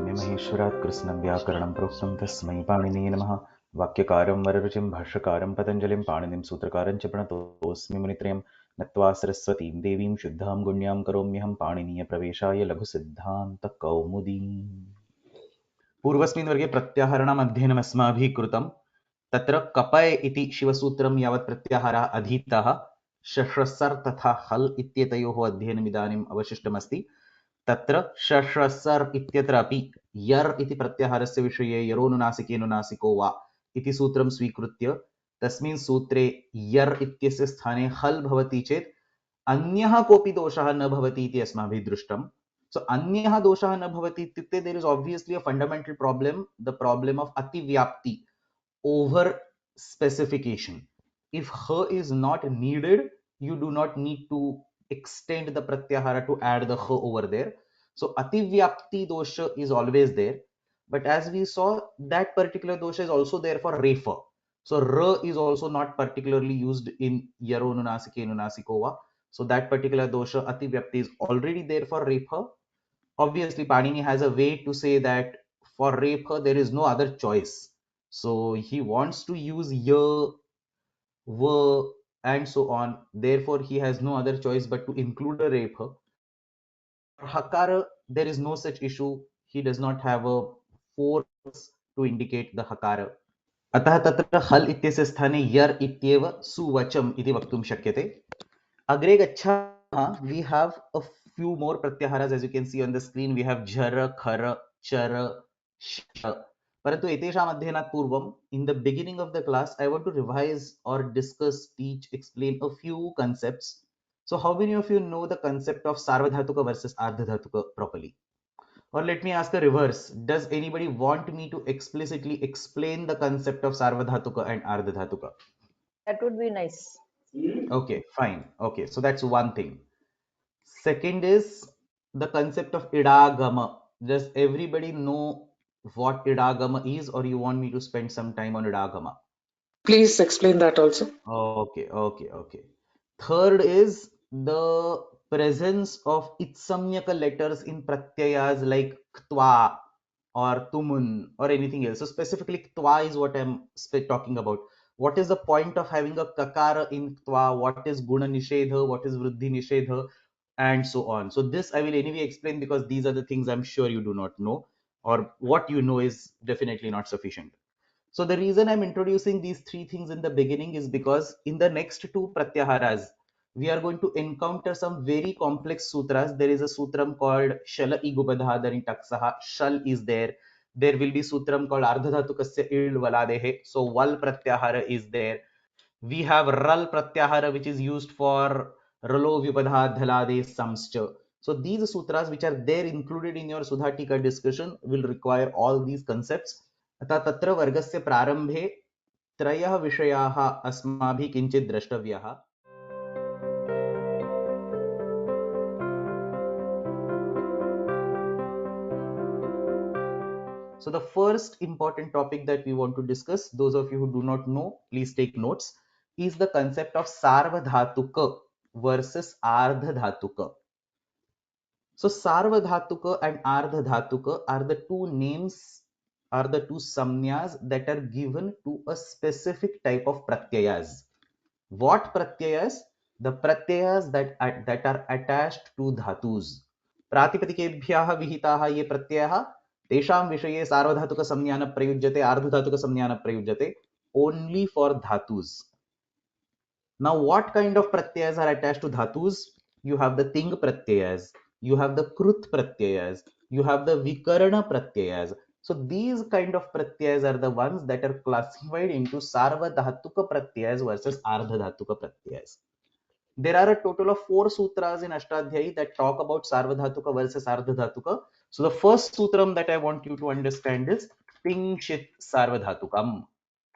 ब्रह्मण्य महेश्वरात् कृष्णं व्याकरणं प्रोक्तं तस्मै पाणिनिये नमः। वाक्यकारं वररुचिं भाष्यकारं पतञ्जलिं पाणिनिं सूत्रकारं च प्रणतोऽस्मि मुनित्रयं नत्वा सरस्वतीं देवीं शुद्धां गुण्यां करोम्यहं पाणिनीयप्रवेशाय लघुसिद्धान्तकौमुदीम्। पूर्वस्मिन् वर्गे प्रत्याहरणम् अध्ययनम् अस्माभिः कृतं। तत्र कपय इति शिवसूत्रं यावत् प्रत्याहारः अधीतः, शश्रसर् तथा हल् इत्येतयोः अध्ययनम् इदानीम् अवशिष्टमस्ति। तत्र शश्रसर् इत्यत्र अपि यर् इति प्रत्याहारस्य विषये यरोनुनासिकेनुनासिको वा इति सूत्रं स्वीकृत्य तस्मिन् सूत्रे यर् इत्यस्य स्थाने हल् भवति चेत् अन्यः कोऽपि दोषः न भवति इति अस्माभिः दृष्टम्। So अन्यः दोषः न भवति इत्युक्ते there is obviously a fundamental problem, the problem of ativyapti, over specification. If h is not needed, you do not need to extend the pratyahara to add the h over there. So ativyapti dosha is always there, but as we saw, that particular dosha is also there for refa. So r is also not particularly used in yaronunasike nunasikova. So that particular dosha ativyapti is already there for refa. Obviously Panini has a way to say that for refa there is no other choice. So he wants to use ya, va, and so on. Therefore, he has no other choice but to include a refa. For hakara, there is no such issue. He does not have a force to indicate the hakara. अतः तत्र हल इत्यस्य स्थाने यर इत्येव सुवचम इति वक्तुं शक्यते. अग्रे गच्छामः. We have a few more pratyaharas. As you can see on the screen, we have jhara, khara, chara, sh. परंतु एतेषाम् अध्ययनात् पूर्वं, in the beginning of the class, I want to revise or discuss, teach, explain a few concepts. So how many of you know the concept of sarvadhatuka versus ardhadhatuka properly? Or let me ask a reverse. Does anybody want me to explicitly explain the concept of sarvadhatuka and ardhadhatuka? That would be nice. Okay, fine. Okay, so that's one thing. Second is the concept of idagama. Does everybody know what idagama is, or you want me to spend some time on idagama? Please explain that also. Okay. Third is the presence of itsamyaka letters in pratyayas like ktwa or tumun or anything else. So specifically ktwa is what I'm talking about. What is the point of having a kakara in ktwa? What is guna nishedha? What is vruddhi nishedha? And so on. So this I will anyway explain, because these are the things I'm sure you do not know, or what you know is definitely not sufficient. So the reason I'm introducing these three things in the beginning is because in the next two pratyaharas, we are going to encounter some very complex sutras. There is a sutram called Shala Igubadhadarin Taksaha. Shal is there. There will be sutram called Ardhadhatukasya Il Valadehe. So Val pratyahara is there. We have Ral pratyahara, which is used for Ralo Vibadha Dhalade Samscha. So these sutras which are there included in your Sudha Teeka discussion will require all these concepts. अतः तत्र वर्गस्य प्रारंभे त्रयः विषयाः अस्माभिः किञ्चित् द्रष्टव्याः. So the first important topic that we want to discuss, those of you who do not know, please take notes, is the concept of sarvadhatuka versus ardhadhatuka. So sarvadhatuka and ardhadhatuka are the two names, are the two samnyas that are given to a specific type of pratyayas. What pratyayas? The pratyayas that are attached to dhatus. प्रातिपदिकेभ्यः विहिताः ये प्रत्ययाः तेषां विषये सार्वधातुकसंज्ञा न प्रयुज्यते, आर्धधातुकसंज्ञा न प्रयुज्यते, only for dhatus. Now what kind of pratyayas are attached to dhatus? You have the ting pratyayas, you have the krut pratyayas, you have the vyakarana pratyayas. So these kind of pratyayas are the ones that are classified into sarvadhatuka pratyayas versus ardhadhatuka pratyayas. There are a total of 4 sutras in Ashtadhyayi that talk about sarvadhatuka versus ardhadhatuka. So the first sutram that I want you to understand is ting shit sarvadhatukam.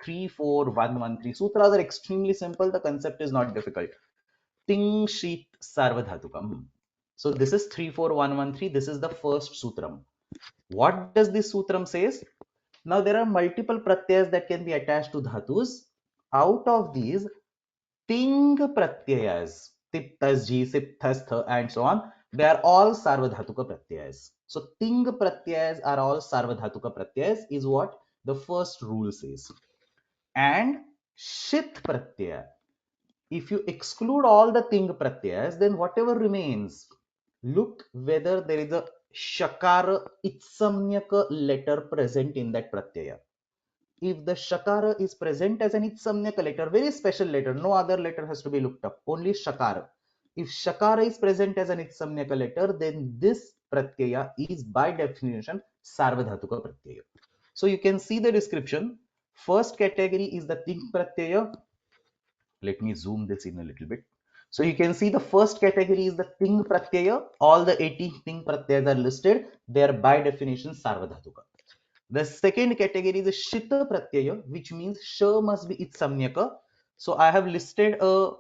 3, 4, 1, 1, 3. Sutras are extremely simple. The concept is not difficult. Ting shit sarvadhatukam. So this is 3, 4, 1, 1, 3. This is the first sutram. What does this sutram says? Now there are multiple pratyayas that can be attached to dhatus. Out of these, ting pratyayas, tiptasji, sipthastha, and so on, they are all sarvadhatuka pratyayas. So ting pratyayas are all sarvadhatuka pratyayas is what the first rule says. And shit pratyaya, if you exclude all the ting pratyayas, then whatever remains, look whether there is a shakara itsamnyaka letter present in that pratyaya. If the shakara is present as an itsamnyaka letter, very special letter, no other letter has to be looked up, only shakara. If shakara is present as an itsamnyaka letter, then this pratyaya is by definition sarvadhatuka pratyaya. So you can see the description. First category is the ting pratyaya. Let me zoom this in a little bit. So you can see the first category is the ting pratyaya. All the 18 ting pratyayas are listed. They are by definition sarvadhatuka. The second category is shita pratyaya, which means sh must be its samyaka. So I have listed a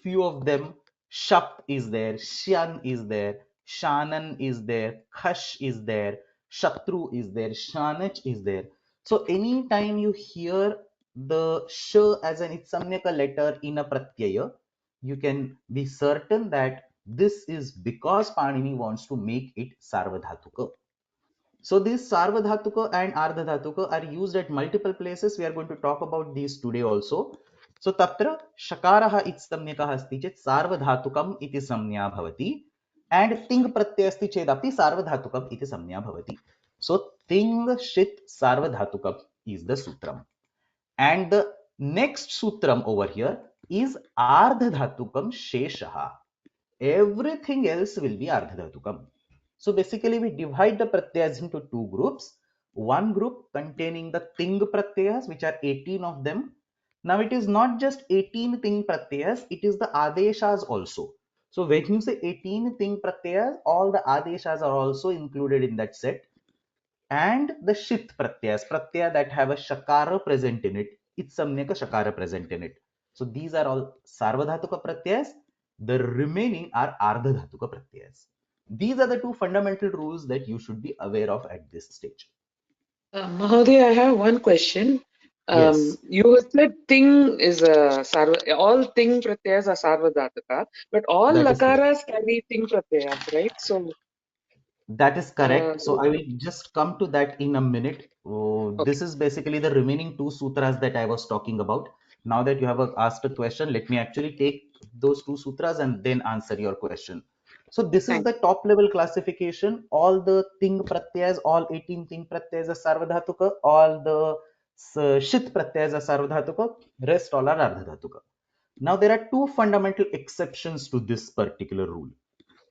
few of them. Shap is there, Shyan is there, Shanan is there, Khash is there, Shatru is there, Shanach is there. So anytime you hear the sh as an itsamyaka letter in a pratyaya, you can be certain that this is because Panini wants to make it sarvadhatuka. So these sarvadhatuka and ardhadhatuka are used at multiple places. We are going to talk about these today also. So tatra shakaraha itsamnyakah asti chet sarvadhatukam iti samnya bhavati, and ting pratyasti chedapi sarvadhatukam iti samnya bhavati. So ting shit sarvadhatukam is the sutram. And the next sutram over here is ardhadhatukam sheshaha. Everything else will be ardhadhatukam. So basically we divide the pratyayas into two groups. One group containing the ting pratyayas, which are 18 of them. Now it is not just 18 ting pratyayas, it is the adeshas also. So when you say 18 ting pratyayas, all the adeshas are also included in that set. And the shit pratyayas, pratyaya that have a shakara present in it, it's samnyaka shakara present in it. So these are all sarvadhatuka pratyayas. The remaining are ardhadhatuka pratyayas. These are the two fundamental rules that you should be aware of at this stage. Mahodaya, I have one question. Yes, You said ting is a all ting pratyayas are sarvadhataka, but all that is correct. lakaras carry ting pratyayas, right? So, That is correct. So so I will just come to that in a minute. Oh, okay, this is basically the remaining two sutras that I was talking about. Now that you have asked a question, let me actually take those two sutras and then answer your question. So this is thanks. the top level classification. All the ting pratyayas, all 18 ting pratyayas are sarvadhatuka, all the shit pratyayas are sarvadhatuka, rest all are ardhadhatuka. Now there are two fundamental exceptions to this particular rule.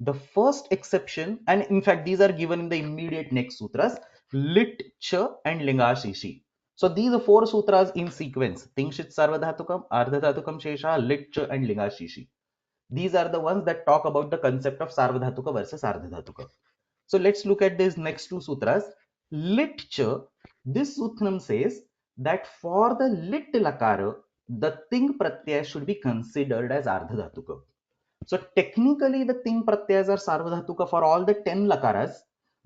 The first exception, and in fact these are given in the immediate next sutras, lit, cha and lingashishi. So these are four sutras in sequence: tingshit sarvadhatukam, ardhadhatukam shesha, lit, cha and lingashishi. These are the ones that talk about the concept of sarvadhatuka versus ardhadhatuka. So let's look at these next two sutras. Lit cha, this sutram says that for the lit lakara, the ting pratyaya should be considered as ardhadhatuka. So technically the ting pratyayas are sarvadhatuka for all the 10 lakaras,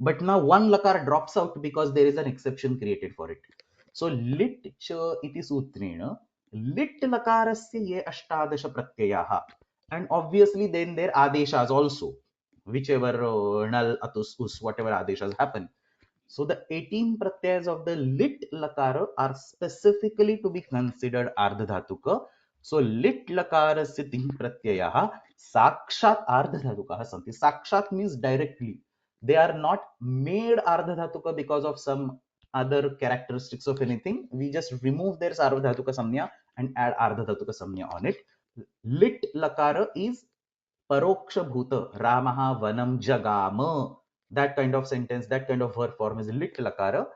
but now one lakara drops out because there is an exception created for it. So lit cha iti sutrena lit lakarasya ye ashtadasha pratyayaha, and obviously then there adeshas also, whichever nal atus us whatever adeshas happen. So the 18 pratyayas of the lit lakara are specifically to be considered ardhadhatuka. So lit lakarasya ting pratyayaha sakshat ardhadhatukaha santi. Sakshat means directly. They are not made ardhadhatuka because of some other characteristics of anything. We just remove their sarvadhatuka samnya and add ardhadhatuka samnya on it. Lit lakara is paroksha bhuta ramaha vanam jagama. That kind of sentence, that kind of verb form is lit lakara.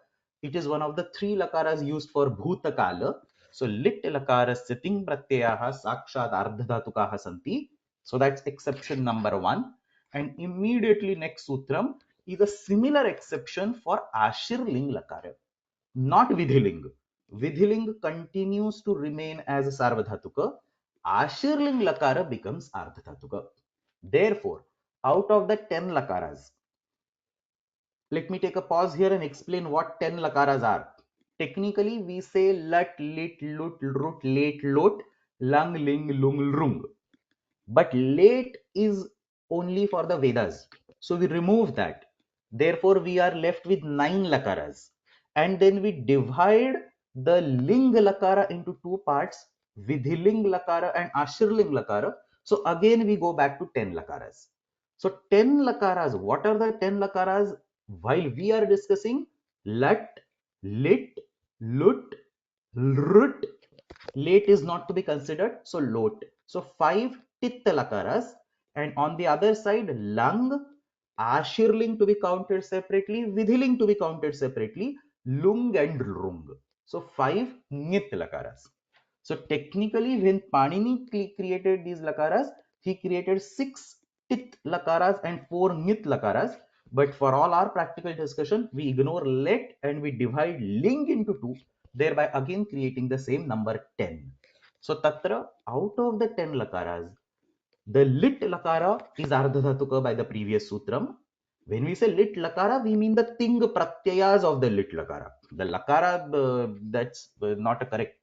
It is one of the three lakaras used for bhutakala. So lit lakarasya ting pratyayaha sakshat ardhadhatukaha santi. So that's exception number one. And immediately next sutram is a similar exception for ashirling lakara, not vidhiling. Vidhiling continues to remain as a sarvadhatuka. Ashirling lakara becomes ardhadhatuka. Therefore, out of the 10 lakaras, let me take a pause here and explain what 10 lakaras are. Technically, we say lut, lit, lut, rut, late, lot, lung, ling, lung, lung. But late is only for the Vedas. So we remove that. Therefore, we are left with 9 lakaras. And then we divide the ling lakara into two parts, vidhiling lakara and ashirling lakara. So again, we go back to 10 lakaras. So 10 lakaras, what are the 10 lakaras? While we are discussing lat, lit, lut, lrut, late is not to be considered, so lot. So 5 tit lakaras, and on the other side, lung, ashirling to be counted separately, vidhiling to be counted separately, lung and lrung. So 5 nit lakaras. So technically, when Panini created these lakaras, he created 6 tit lakaras and 4 nit lakaras. But for all our practical discussion, we ignore let and we divide ling into 2, thereby again creating the same number 10. So tatra, out of the 10 lakaras, the lit lakara is ardhadhatuka by the previous sutram. When we say lit lakara, we mean the ting pratyayas of the lit lakara. The lakara, that's not a correct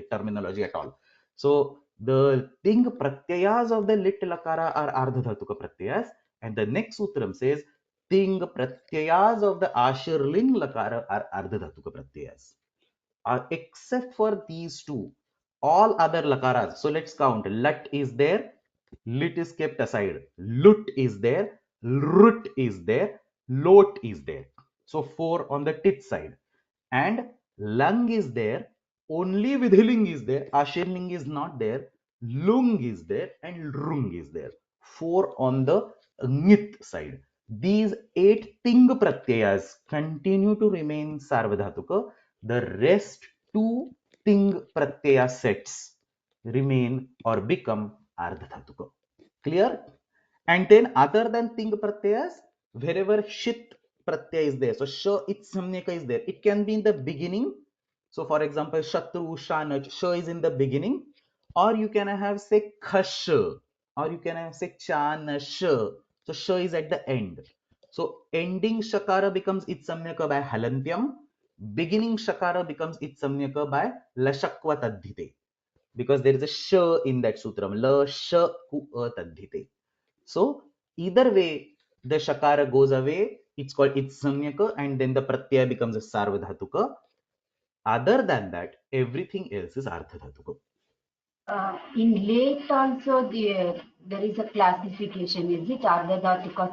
terminology at all. So the ting pratyayas of the lit lakara are ardhadhatuka pratyayas, and the next sutram says ting pratyayas of the ashirling lakara are ardhadhatuka pratyayas. Except for these two, all other lakaras. So let's count. Lut is there, lit is kept aside. Lut is there, rut is there, lot is there. So 4 on the tit side. And lung is there, only vidhiling is there, ashirling is not there, lung is there, and rung is there. 4 on the ngit side. These 8 ting pratyayas continue to remain sarvadhatuka. The rest 2 ting pratyaya sets remain or become ardhadhatuka. Clear? And then other than ting pratyayas, wherever shit pratyaya is there, so sh its samyaka is there, it can be in the beginning. So for example, shatru, shanach, sh is in the beginning, or you can have say khash, or you can have say chanash. So sh is at the end. So ending shakara becomes its samyaka by halantyam, beginning shakara becomes its samyaka by lashakva tadhite, because there is a sh in that sutram, la sh ku tadhite. So either way, the shakara goes away, it's called its samyaka, and then the pratyaya becomes a sarvadhatuka. Other than that, everything else is ardhadhatuka. In late also there is a classification. Is it ardhadhatuka,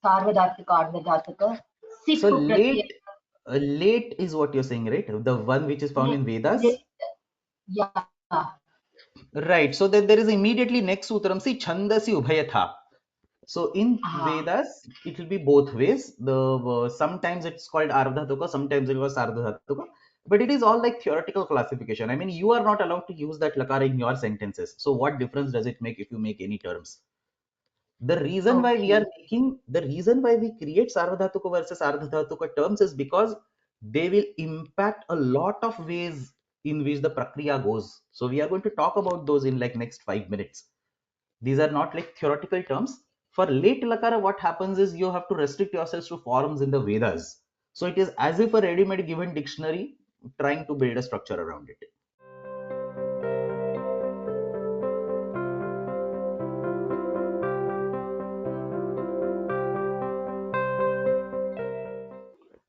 sarvadhatuka, ardhadhatuka? So Sip pratyaya. late is what you're saying, right? The one which is found in Vedas. Yeah. Right. So then there is immediately next sutram. See, chandasi ubhayatha. So in Vedas, it will be both ways. The sometimes it's called ardhatuka, sometimes it was ardhatuka, but it is all like theoretical classification. I mean, you are not allowed to use that lakara in your sentences. So what difference does it make if you make any terms? The reason why the reason why we create sarvadhatuka versus ardhatuka terms is because they will impact a lot of ways in which the prakriya goes. So we are going to talk about those in like next 5 minutes. These are not like theoretical terms. For late lakara, what happens is you have to restrict yourselves to forms in the Vedas. So it is as if a ready-made given dictionary trying to build a structure around it.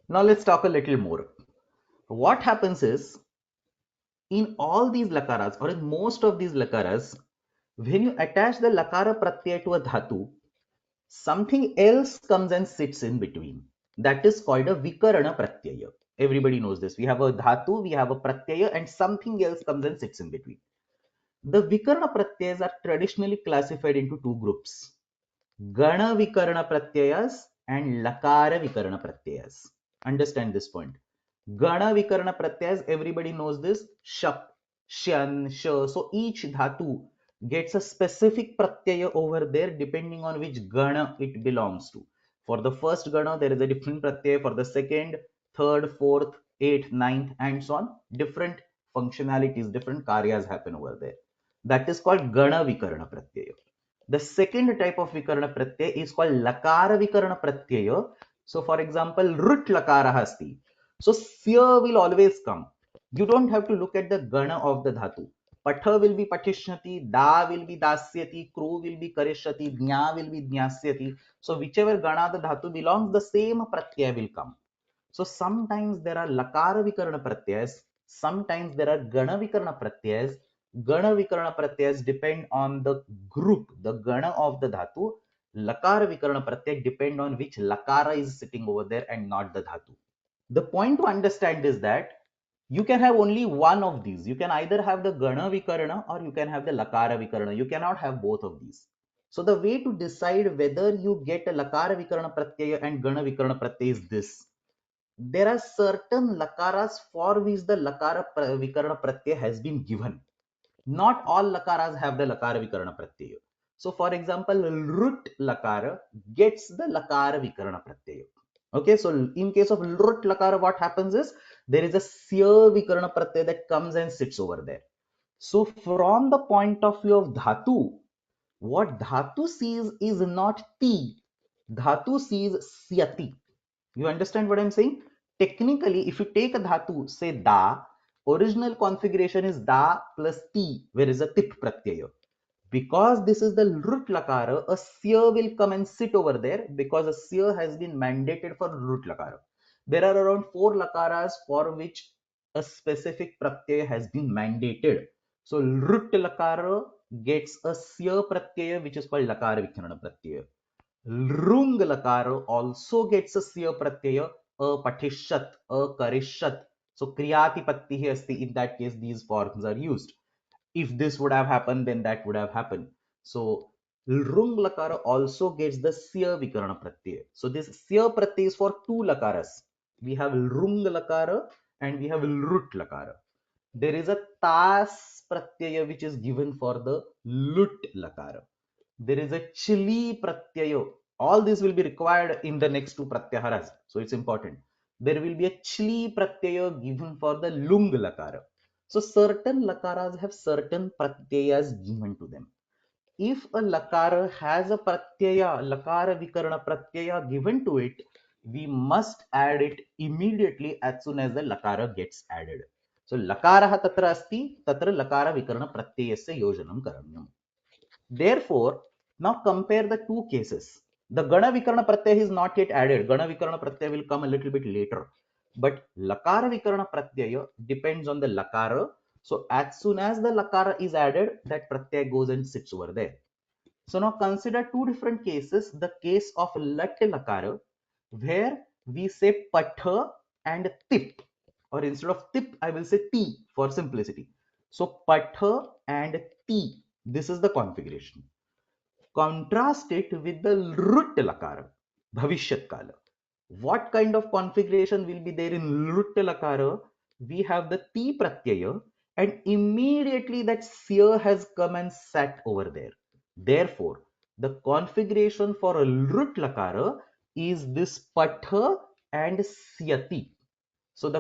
Now let's talk a little more. What happens is, in all these lakaras, or in most of these lakaras, when you attach the lakara pratyaya to a dhatu, something else comes and sits in between. That is called a vikarana pratyaya. Everybody knows this. We have a dhatu, we have a pratyaya, and something else comes and sits in between. The vikarana pratyayas are traditionally classified into two groups: gana vikarana pratyayas and lakara vikarana pratyayas. Understand this point. Gana vikarana pratyayas, everybody knows this: shap, shan, sh. So each dhatu gets a specific pratyaya over there depending on which gana it belongs to. For the first gana, there is a different pratyaya. For the second, third, fourth, eighth, ninth, and so on. Different functionalities, different karyas happen over there. That is called gana vikarana pratyaya. The second type of vikarana pratyaya is called lakara vikarana pratyaya. So for example, rut lakara hasti. So fear will always come. You don't have to look at the gana of the dhatu. Patha will be patishnati, da will be dasyati, kru will be karishyati, jna will be jnasyati. So whichever gana the dhatu belongs, the same pratyaya will come. So sometimes there are lakara vikarana pratyayas, sometimes there are gana vikarana pratyayas. Gana vikarana pratyayas depend on the group, the gana of the dhatu. Lakara vikarana pratyay depend on which lakara is sitting over there and not the dhatu. The point to understand is that you can have only one of these. You can either have the gana vikarana or you can have the lakara vikarana. You cannot have both of these. So the way to decide whether you get a lakara vikarana pratyaya and gana vikarana pratyaya is this. There are certain lakaras for which the lakara vikarana pratyaya has been given. Not all lakaras have the lakara vikarana pratyaya. So for example, rut lakara gets the lakara vikarana pratyaya. Okay, so in case of rut lakara, what happens is there is a sya vikarana pratyaya that comes and sits over there. So from the point of view of dhatu, what dhatu sees is not ti, dhatu sees syati. You understand what I'm saying? Technically, if you take a dhatu, say da, original configuration is da plus ti, where is a tip pratyaya. Because this is the root lakara, a sya will come and sit over there because a sya has been mandated for root lakara. There are around 4 lakaras for which a specific pratyaya has been mandated. So root lakara gets a sya pratyaya which is called lakara vikarana pratyaya. Rung lakara also gets a sya pratyaya, a patishat, a karishat. So kriyati patti asti, in that case these forms are used. If this would have happened, then that would have happened. So rung lakara also gets the sya vikarana pratyaya. So this sya pratyaya is for 2 lakaras. We have rung lakara and we have rut lakara. There is a tas pratyaya which is given for the lut lakara. There is a chili pratyaya. All this will be required in the next 2 pratyaaharas. So it's important. There will be a chili pratyaya given for the lung lakara. So certain lakaras have certain pratyayas given to them. If a lakara has a pratyaya, lakara vikarana pratyaya given to it, we must add it immediately as soon as the lakara gets added. So lakara tatra asti, tatra lakara vikarana pratyayasya yojanam karanam. Therefore, now compare the 2 cases. The gana vikarana pratyaya is not yet added. Gana vikarana pratyaya will come a little bit later. But lakara vikarana pratyaya depends on the lakara. So as soon as the lakara is added, that pratyaya goes and sits over there. So now consider 2 different cases. The case of lat lakara, where we say patha and tip, or instead of tip, I will say ti for simplicity. So patha and ti, this is the configuration. Contrast it with the rut lakara, bhavishyat kala. What kind of configuration will be there in rut lakara? We have the ti pratyaya, and immediately that sya has come and sat over there. Therefore, the configuration for a rut lakara is this patha and syati. So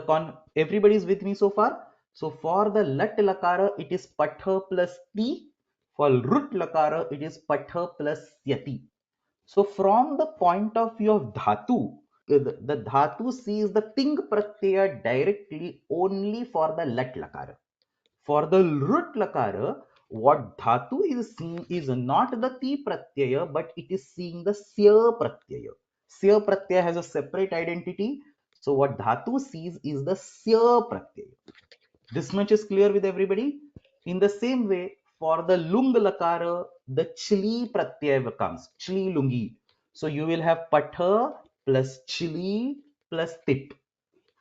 everybody is with me so far. So for the lat lakara, it is patha plus ti. For rut lakara, it is patha plus yati. So from the point of view of dhatu, the dhatu sees the ting pratyaya directly only for the lat lakara. For the rut lakara, what dhatu is seeing is not the ti pratyaya, but it is seeing the sya pratyaya. Sya pratyaya has a separate identity. So what dhatu sees is the sya pratyaya. This much is clear with everybody. In the same way, for the lung lakara, the chili pratyaya comes, chili lungi. So you will have patha plus chili plus tip.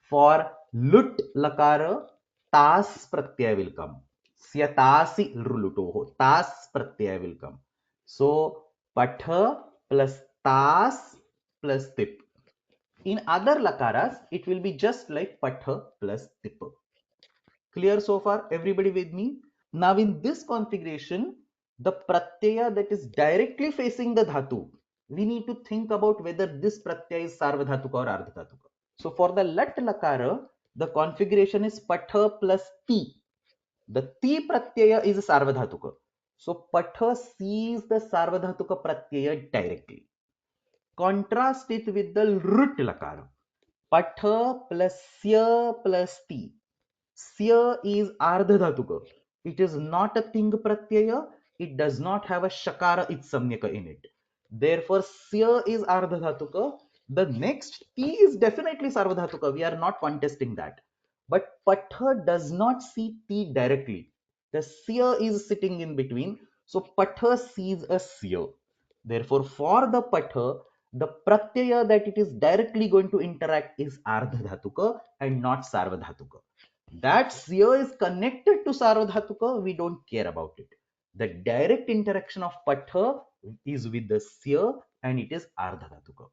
For lut lakara, tas pratyaya will come. Syatasi lutoho, tas pratyaya will come. So patha plus tas plus tip. In other lakaras, it will be just like patha plus tip. Clear so far? Everybody with me? Now in this configuration, the pratyaya that is directly facing the dhatu, we need to think about whether this pratyaya is sarvadhatuka or ardhadhatuka. So for the lat lakara, the configuration is patha plus ti. The ti pratyaya is sarvadhatuka. So patha sees the sarvadhatuka pratyaya directly. Contrast it with the rut lakara. Patha plus sya plus ti. Sya is ardhadhatuka. It is not a ting pratyaya. It does not have a shakara itsamyaka in it. Therefore, sya is ardhadhatuka. The next T is definitely sarvadhatuka. We are not contesting that. But patha does not see T directly. The sya is sitting in between. So patha sees a sya. Therefore, for the patha, the pratyaya that it is directly going to interact is ardhadhatuka and not sarvadhatuka. That sya is connected to sarvadhatuka, we don't care about it. The direct interaction of patha is with the sya and it is ardhadhatuka.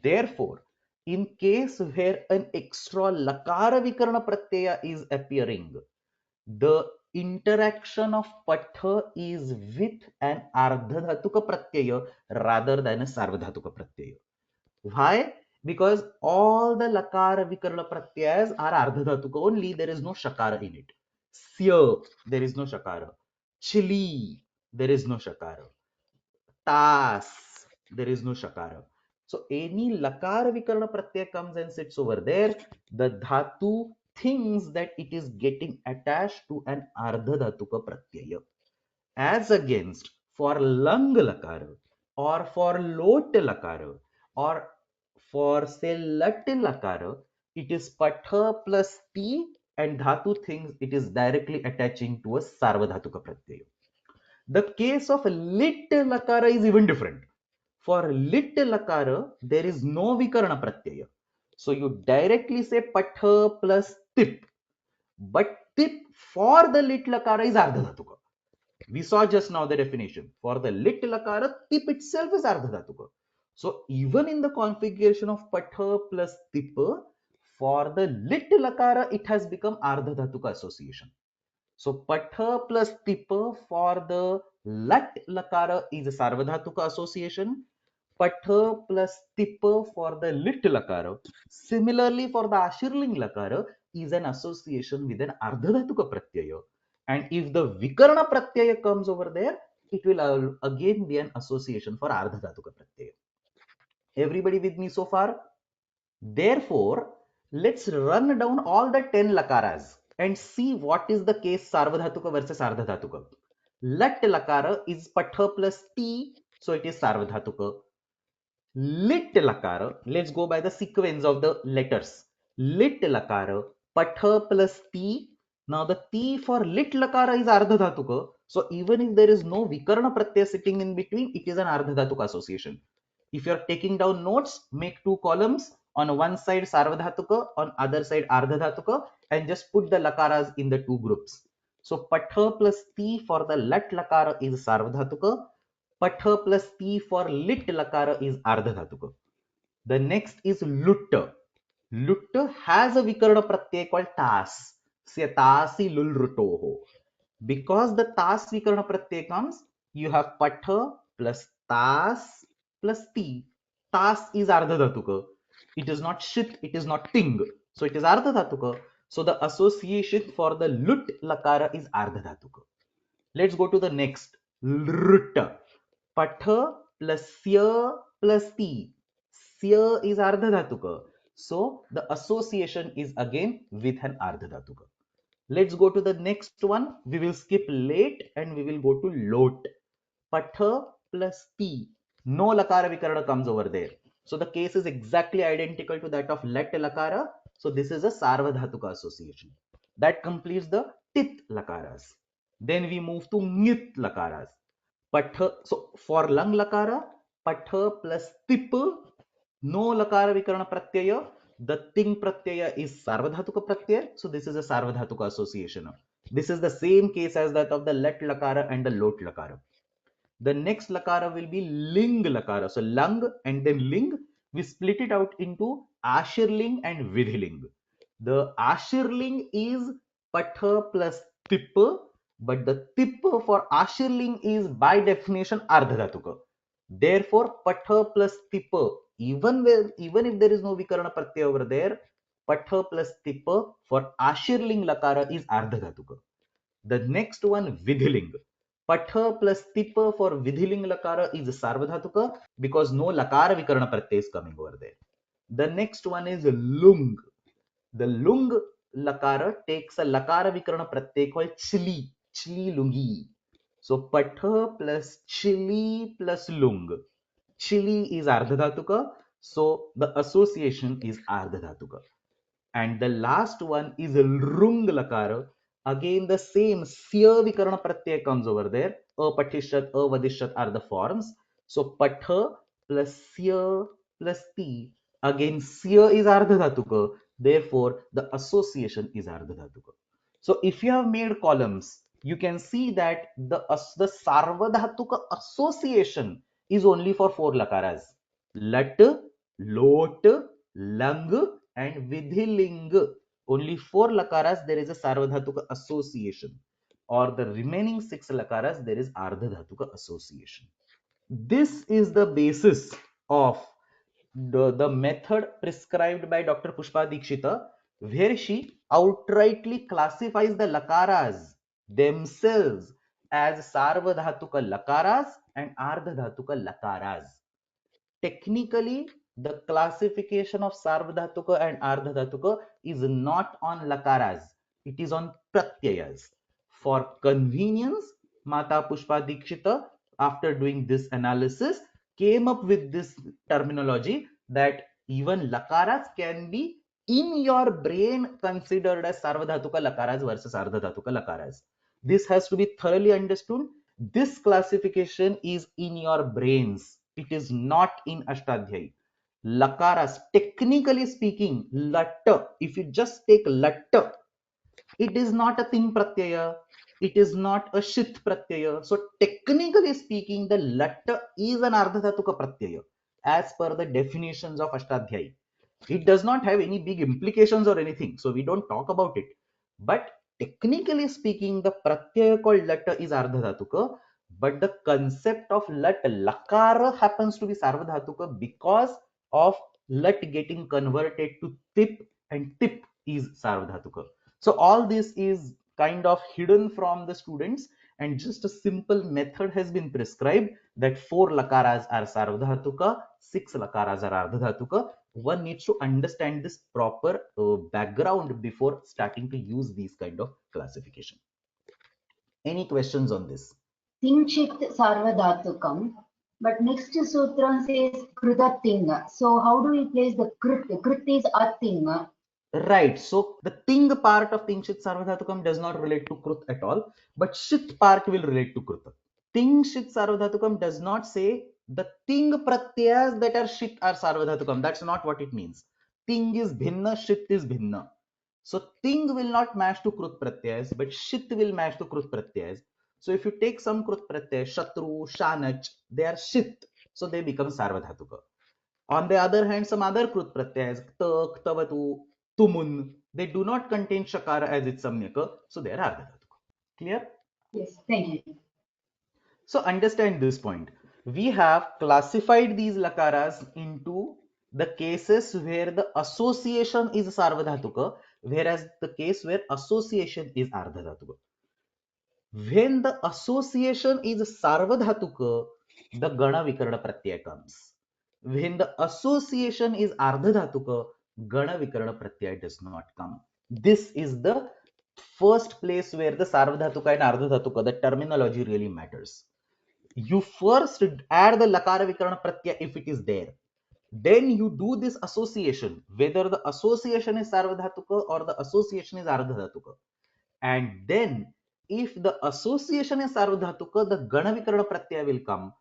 Therefore, in case where an extra lakara vikarana pratyaya is appearing, the interaction of patha is with an ardhadhatuka pratyaya rather than a sarvadhatuka pratyaya. Why? Because all the lakara vikarana pratyayas are ardhadhatuka only, there is no shakara in it. Sya, there is no shakara. Chili, there is no shakara. Tas, there is no shakara. So any lakara vikarana pratyaya comes and sits over there, the dhatu thinks that it is getting attached to an ardhadhatuka pratyaya. As against for lang lakara or for lot lakara or for say lat lakara, it is patha plus t and dhatu thinks it is directly attaching to a sarvadhatuka pratyaya. The case of lit lakara is even different. For lit lakara, there is no vikarana pratyaya. So you directly say patha plus tip. But tip for the lit lakara is ardhadhatuka. We saw just now the definition. For the lit lakara, tip itself is ardhadhatuka. So even in the configuration of patha plus tip, for the lit lakara, it has become ardhadhatuka association. So patha plus tipa for the lat lakara is a sarvadhatuka association. Patha plus tipa for the lit lakara. Similarly, for the ashirling lakara is an association with an ardhadhatuka pratyaya. And if the vikarana pratyaya comes over there, it will again be an association for ardhadhatuka pratyaya. Everybody with me so far? Therefore, let's run down all the 10 lakaras and see what is the case sarvadhatuka versus ardhadhatuka. Lat lakara is patha plus t, so it is sarvadhatuka. Lit lakara, let's go by the sequence of the letters. Lit lakara, patha plus t. Now the t for lit lakara is ardhadhatuka. So even if there is no vikarana pratyaya sitting in between, it is an ardhadhatuka association. If you are taking down notes, make two columns. On one side sarvadhatuka, on other side ardhadhatuka, and just put the lakaras in the two groups. So patha plus t for the lat lakara is sarvadhatuka. Patha plus t for lit lakara is ardhadhatuka. The next is lutta. Lutta has a vikarana pratyaya called tas. Syatasi lulrutoho. Because the tas vikarana pratyaya comes, you have patha plus tas plus t. Tas is ardhadhatuka. It is not shit, it is not ting. So it is ardhadhatuka. So the association for the lut lakara is ardhadhatuka. Let's go to the next. Lrutta. Patha plus sya plus t. Sya is ardhadhatuka. So the association is again with an ardhadhatuka. Let's go to the next one. We will skip late and we will go to lot. Patha plus t. No lakara vikarana comes over there. So the case is exactly identical to that of lat lakara. So this is a sarvadhatuka association. That completes the tit lakaras. Then we move to ngit lakaras. Patha, so for lang lakara, patha plus tip, no lakara vikarana pratyaya. The ting pratyaya is sarvadhatuka pratyaya. So this is a sarvadhatuka association. This is the same case as that of the lat lakara and the lot lakara. The next lakara will be ling lakara. So lang and then ling. We split it out into ashirling and vidhiling. The ashirling is patha plus tip, but the tip for ashirling is by definition ardhadhatuka. Therefore, patha plus tip, even if there is no vikarana pratyaya over there, patha plus tip for ashirling lakara is ardhadhatuka. The next one vidhiling. Patha plus tipa for vidhiling lakara is sarvadhatuka because no lakara vikarana pratyaya is coming over there. The next one is lung. The lung lakara takes a lakara vikarana pratyaya called chili. chili lungi. So patha plus chili plus lung. Chili is ardhadhatuka, so the association is ardhadhatuka. And the last one is rung lakara. Again, the same sya vikarana pratyay comes over there. Patishat, vadishat are the forms. So patha plus sya plus ti. Again, sya is ardhadhatuka. Therefore, the association is ardhadhatuka. So if you have made columns, you can see that the sarvadhatuka association is only for four lakaras. Lat, lot, lang, and vidhiling. Only four lakaras there is a sarvadhatuka association, or the remaining six lakaras there is ardhadhatuka association. This is the basis of the method prescribed by Dr. Pushpa Dikshita, where she outrightly classifies the lakaras themselves as sarvadhatuka lakaras and ardhadhatuka lakaras. Technically, the classification of sarvadhatuka and ardhadhatuka is not on lakaras, it is on pratyayas. For convenience, Mata Pushpa Dikshita, after doing this analysis, came up with this terminology that even lakaras can be in your brain considered as sarvadhatuka lakaras versus ardhadhatuka lakaras. This has to be thoroughly understood. This classification is in your brains, it is not in Ashtadhyayi. Lakaras, technically speaking, latta, if you just take latta, it is not a ting pratyaya, it is not a shit pratyaya. So technically speaking, the latta is an ardhadhatuka pratyaya as per the definitions of Ashtadhyayi. It does not have any big implications or anything, so we don't talk about it. But technically speaking, the pratyaya called latta is ardhadhatuka, but the concept of lat lakara happens to be sarvadhatuka because of lat getting converted to tip, and tip is sarvadhatuka. So all this is kind of hidden from the students, and just a simple method has been prescribed that four lakaras are sarvadhatuka, six lakaras are ardhadhatuka. One needs to understand this proper background before starting to use these kind of classification. Any questions on this? Tinchit sarvadhatukam, but next sutra says kridating. So how do we place the krit? Krit is a thing. Right. So the ting part of Tingshit Sarvadhatukam does not relate to Krut at all, but Shit part will relate to Krut. Ting Shit Sarvadhatukam does not say the ting pratyas that are Shit are Sarvadhatukam. That's not what it means. Ting is bhinna, Shit is bhinna. So ting will not match to Krut pratyas, but Shit will match to Krut pratyas. So if you take some Krut pratyas, Shatru, Shanach, they are Shit. So they become Sarvadhatuka. On the other hand, some other krut pratyas, tak, tavatu, tumun, they do not contain shakara as its samyaka, so they are ardhadhatuka. Clear? Yes, thank you. So understand this point. We have classified these lakaras into the cases where the association is sarvadhatuka, whereas the case where association is ardhadhatuka. When the association is sarvadhatuka, the gana vikarana pratyaya comes. When the association is ardhadhatuka, gana vikarana pratyaya does not come. This is the first place where the sarvadhatuka and ardhadhatuka, the terminology really matters. You first add the lakara vikarana pratyaya if it is there. Then you do this association, whether the association is sarvadhatuka or the association is ardhadhatuka. And then if the association is sarvadhatuka, the gana vikarana pratyaya will come.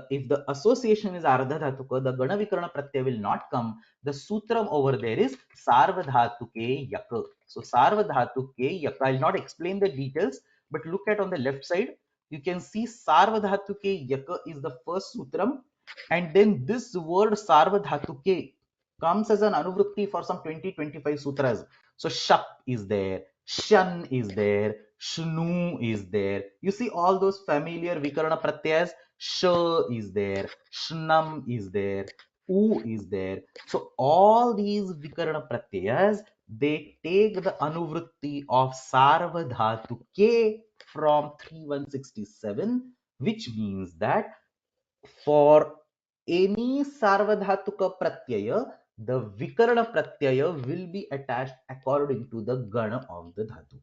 If the association is ardhadhatuka, the gana vikarana pratyaya will not come. The sutram over there is sarvadhatuke yaka. So sarvadhatuke yaka. I'll not explain the details, but look at on the left side. You can see sarvadhatuke yaka is the first sutram, and then this word sarvadhatuke comes as an anuvrutti for some 20-25 sutras. So shap is there, shan is there, shnu is there. You see all those familiar vikarana pratyas. Sh is there, shnam is there, u is there. So all these vikarana pratyas, they take the anuvrutti of sarvadhatuke from 3167, which means that for any sarvadhatuka pratyaya, the vikarana pratyaya will be attached according to the gana of the dhatu.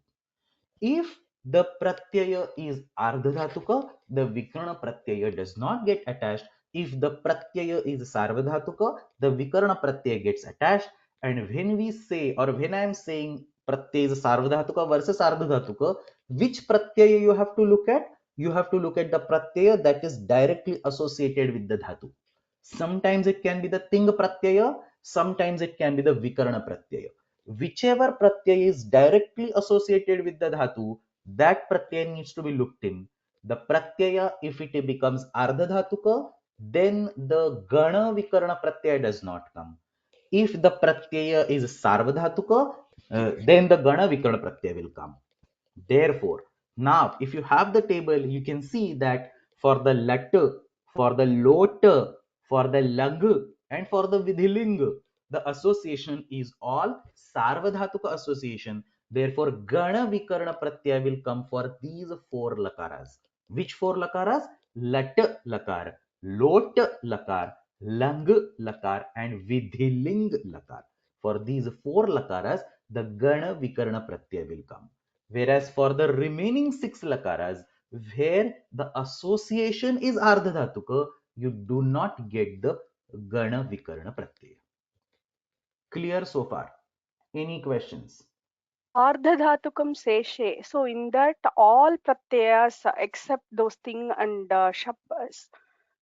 If the pratyaya is ardhadhatuka, the vikarana pratyaya does not get attached. If the pratyaya is sarvadhatuka, the vikarana pratyaya gets attached. And when we say, or when I am saying pratyaya is sarvadhatuka versus ardhadhatuka, which pratyaya you have to look at? You have to look at the pratyaya that is directly associated with the dhatu. Sometimes it can be the ting pratyaya, sometimes it can be the vikarana pratyaya. Whichever pratyaya is directly associated with the dhatu, that pratyaya needs to be looked in. The pratyaya, if it becomes ardhadhatuka, then the gana vikarana pratyaya does not come. If the pratyaya is sarvadhatuka, then the gana vikarana pratyaya will come. Therefore, now if you have the table, you can see that for the lat, for the lot, for the lag, and for the vidhiling, the association is all sarvadhatuka association. Therefore, gana vikarana pratyaya will come for these four lakaras. Which four lakaras? Lat lakar, lot lakar, lang lakar, and vidhiling lakar. For these four lakaras, the gana vikarana pratyaya will come. Whereas for the remaining six lakaras, where the association is ardhadhatuka, you do not get the gana vikarana pratyaya. Clear so far? Any questions? Ardhadhatukam seshe. So in that all pratyayas except those thing and shap is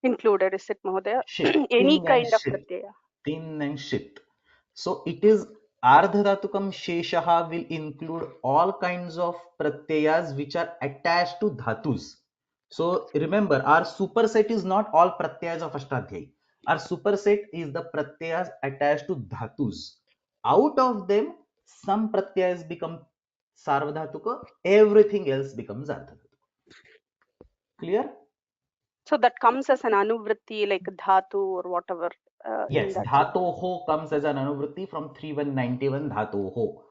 included, is it Mahodaya? Shit, Any ting and kind of shit, pratyaya. tin and shit. So it is ardhadhatukam sheshaha will include all kinds of pratyayas which are attached to dhatus. So remember, our superset is not all pratyayas of Ashtadhyayi. Our superset is the pratyayas attached to dhatus. Out of them, some pratyayas become sarvadhatuka, everything else becomes ardhadhatuka. Clear? So that comes as an anuvritti like dhatu or whatever. Yes, dhatoho comes as an anuvritti from 3191 dhatoho.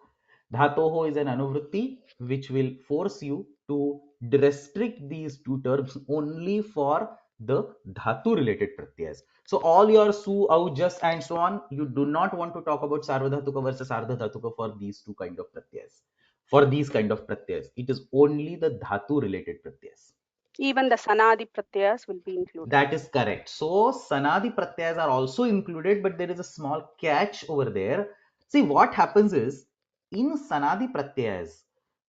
Dhatoho is an anuvritti which will force you to restrict these two terms only for the dhatu related pratyas. So all your su, au, jas and so on, you do not want to talk about sarvadhatuka versus ardhadhatuka for these two kind of pratyas. For these kind of pratyas, it is only the dhatu related pratyas. Even the sanadi pratyayas will be included. That is correct. So sanadi pratyayas are also included, but there is a small catch over there. See, what happens is in sanadi pratyayas,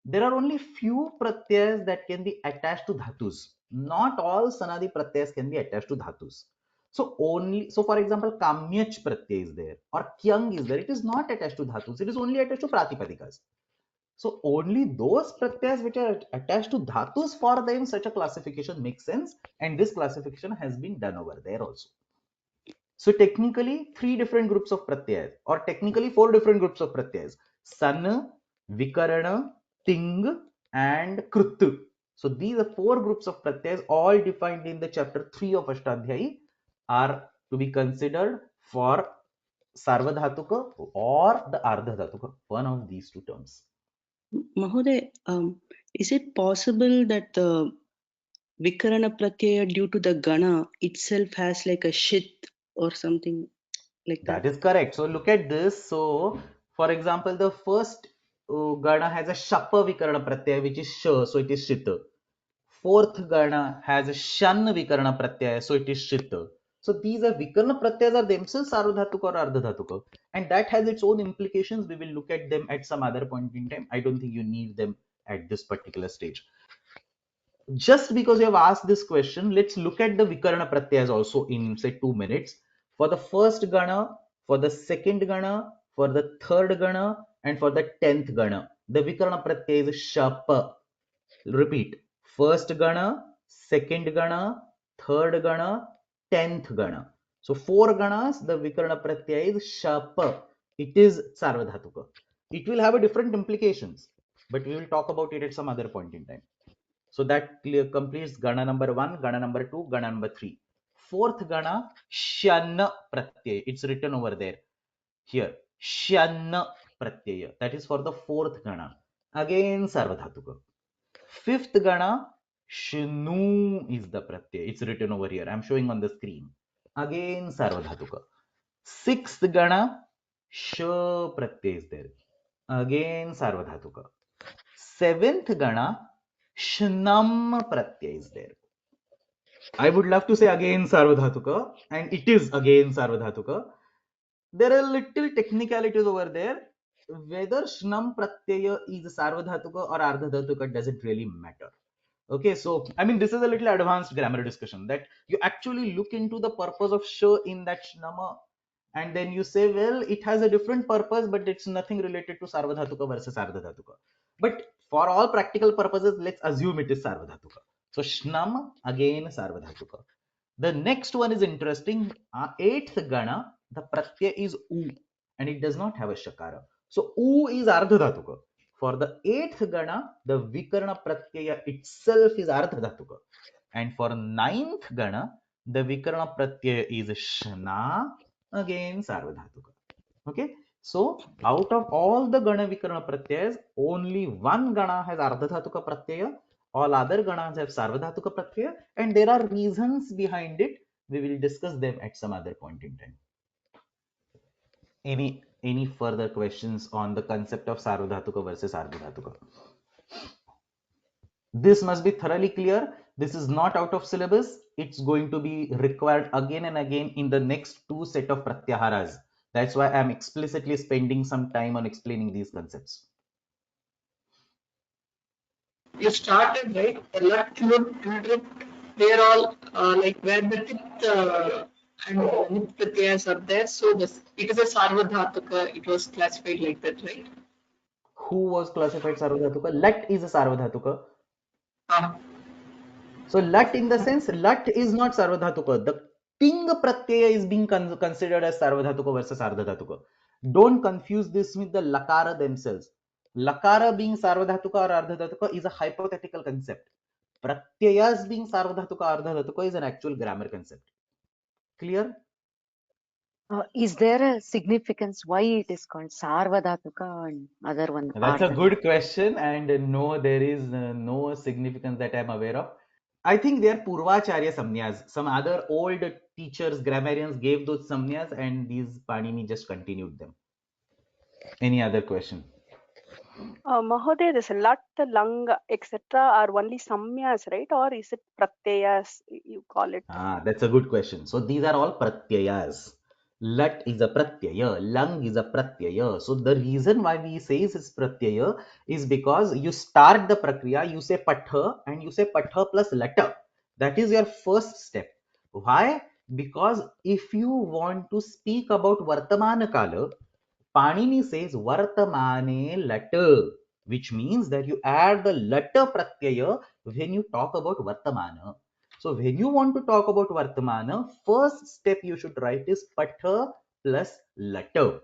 there are only few pratyayas that can be attached to dhatus. Not all sanadi pratyayas can be attached to dhatus. So for example, kamyach pratyay is there or kyang is there. It is not attached to dhatus. It is only attached to pratipadikas. So only those pratyayas which are attached to dhatus, for them such a classification makes sense, and this classification has been done over there also. So technically three different groups of pratyayas, or technically four different groups of pratyayas: san, vikarana, ting, and krut. So these are four groups of pratyayas, all defined in the chapter 3 of Ashtadhyayi, are to be considered for sarvadhatuka or the ardhadhatuka, one of these two terms. Mahoday, is it possible that the Vikarana Pratyaya due to the Gana itself has like a shit or something like that? That is correct. So look at this. So for example, the first Gana has a Shapa Vikarana Pratyaya, which is Sh, so it is Shita. Fourth Gana has a Shan Vikarana Pratyaya, so it is Shita. So these are Vikarana Pratyayas are themselves Sarvadhatuka or Ardhadhatuka, and that has its own implications. We will look at them at some other point in time. I don't think you need them at this particular stage. Just because you have asked this question, let's look at the Vikarana Pratyayas also in say 2 minutes. For the first Gana, for the second Gana, for the third Gana, and for the 10th Gana, the Vikarana Pratyaya is Shapa. Repeat: first Gana, second Gana, third Gana, 10th Gana. So 4 Ganas, the Vikarana Pratyaya is Shapa. It is Sarvadhatuka. It will have a different implications, but we will talk about it at some other point in time. So that completes Gana number 1, Gana number 2, Gana number 3. Fourth Gana, Shanna Pratyaya. It's written over there. Here, Shanna Pratyaya. That is for the fourth Gana. Again, Sarvadhatuka. Fifth Gana, Shnu is the Pratyaya. It's written over here. I'm showing on the screen. Again, Sarvadhatuka. Sixth Gana, Sh Pratyaya is there. Again, Sarvadhatuka. Seventh Gana, Shnam pratyay is there. I would love to say again Sarvadhatuka, and it is again Sarvadhatuka. There are little technicalities over there. Whether Shnam pratyaya is Sarvadhatuka or Ardhadhatuka doesn't really matter. Okay, so I mean, this is a little advanced grammar discussion that you actually look into the purpose of sh in that Shnama, and then you say, well, it has a different purpose, but it's nothing related to Sarvadhatuka versus Ardhadhatuka. But for all practical purposes, let's assume it is Sarvadhatuka. So Shnam again Sarvadhatuka. The next one is interesting. Eighth Gana, the pratyaya is U and it does not have a shakara. So U is Ardhadhatuka. For the eighth Gana, the Vikarana pratyaya itself is Ardhadhatuka. And for ninth Gana, the Vikarana pratyaya is Shna, again Sarvadhatuka. Okay. So out of all the Gana Vikarana pratyayas, only one Gana has Ardhadhatuka pratyaya. All other ganas have Sarvadhatuka pratyaya, and there are reasons behind it. We will discuss them at some other point in time. Any further questions on the concept of Sarvadhatuka versus Ardhadhatuka? This must be thoroughly clear. This is not out of syllabus. It's going to be required again and again in the next two set of pratyaaharas. That's why I'm explicitly spending some time on explaining these concepts. You started, right? The left, left, they're all like where the tit and nit pratyayas are there. So this, it is a sarvadhatuka. It was classified like that, right? Who was classified Sarvadhatuka? Lat is a Sarvadhatuka. So lat in the sense, lat is not Sarvadhatuka. The ting pratyaya is being considered as Sarvadhatuka versus Ardhadhatuka. Don't confuse this with the lakara themselves. Lakara being Sarvadhatuka or Ardhadhatuka is a hypothetical concept. Pratyayas being Sarvadhatuka or Ardhadhatuka is an actual grammar concept. Clear? Is there a significance why it is called Sarvadhatuka and other one? That's a good question, and no, there is no significance that I'm aware of. I think they are Purvacharya Samnyas. Some other old teachers, grammarians gave those Samnyas, and these Panini just continued them. Any other question? Mahoday, this lat, lang, etc. are only samyas, right? Or is it pratyayas, you call it? That's a good question. So these are all pratyayas. Lat is a pratyaya, lang is a pratyaya. So the reason why we say it's pratyaya is because you start the prakriya, you say patha and you say patha plus lata. That is your first step. Why? Because if you want to speak about Vartamana Kala, Panini says Vartamane lata, which means that you add the lata pratyaya when you talk about Vartamana. So when you want to talk about Vartamana, first step you should write is Patha plus Lata.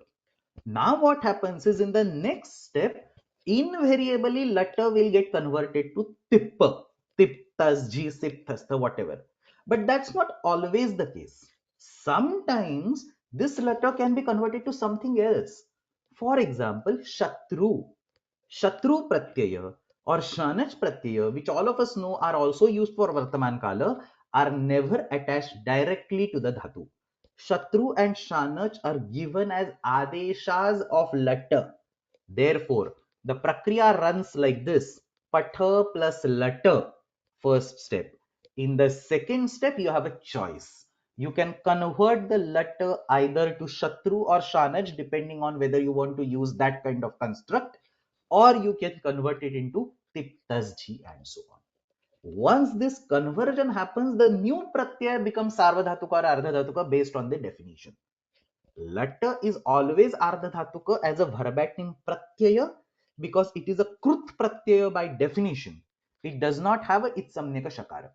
Now what happens is in the next step, invariably Lata will get converted to Tippa, Tiptas, Ji, Siptasta, whatever. But that's not always the case. Sometimes this Lata can be converted to something else. For example, Shatru. Shatru pratyaya or Shanach pratyaya, which all of us know are also used for Vartaman Kala, are never attached directly to the dhatu. Shatru and Shanach are given as adeshas of lata. Therefore, the prakriya runs like this: patha plus lata, first step. In the second step, you have a choice. You can convert the lata either to Shatru or Shanach, depending on whether you want to use that kind of construct, or you can convert it into Tiptasji and so on. Once this conversion happens, the new pratyaya becomes Sarvadhatuka or Ardhadhatuka based on the definition. Lata is always Ardhadhatuka as a verbatim pratyaya because it is a krut pratyaya by definition. It does not have a itsamnyaka shakara.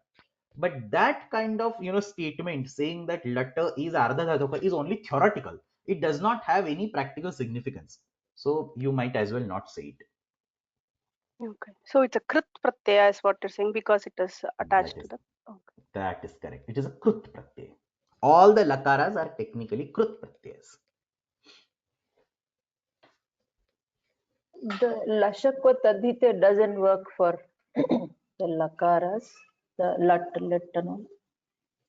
But that kind of statement saying that Lata is Ardhadhatuka is only theoretical. It does not have any practical significance. So you might as well not say it. Okay. So it's a krit pratyaya is what you're saying because it is attached to the. Okay. That is correct. It is a krut pratyaya. All the lakaras are technically krut pratyayas. The Lashakva Tadhite doesn't work for the Lakaras, the Lat, and all.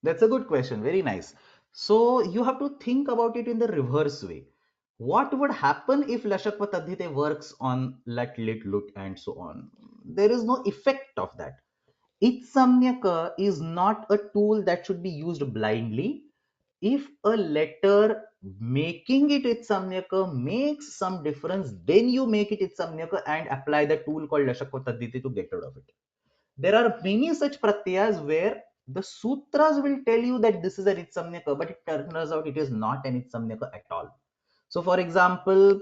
That's a good question. Very nice. So you have to think about it in the reverse way. What would happen if Lashakva Tadhite works on lat, lit, lut, and so on? there is no effect of that. Itsamyaka is not a tool that should be used blindly. If a letter making it Itsamyaka makes some difference, then you make it Itsamyaka and apply the tool called Lashakva Taddhiti to get rid of it. There are many such pratyas where the sutras will tell you that this is an Itsamyaka, but it turns out it is not an Itsamyaka at all. So for example,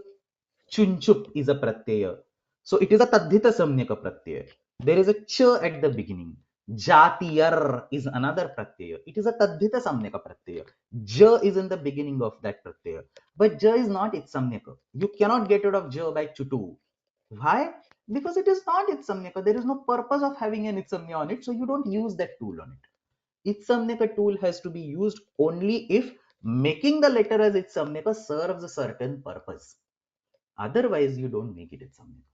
Chunchup is a pratyaya. So it is a Taddhita Samyaka pratyaya. There is a ch at the beginning. Jatiyar is another pratyaya. It is a Taddhita Samyaka pratyaya. J is in the beginning of that pratyaya. But J is not its Samyaka. You cannot get rid of J by Chutu. Why? Because it is not its Samyaka. There is no purpose of having an Itsamya on it, so you don't use that tool on it. Itsamyaka tool has to be used only if making the letter as Itsamyaka serves a certain purpose. Otherwise, you don't make it Itsamyaka.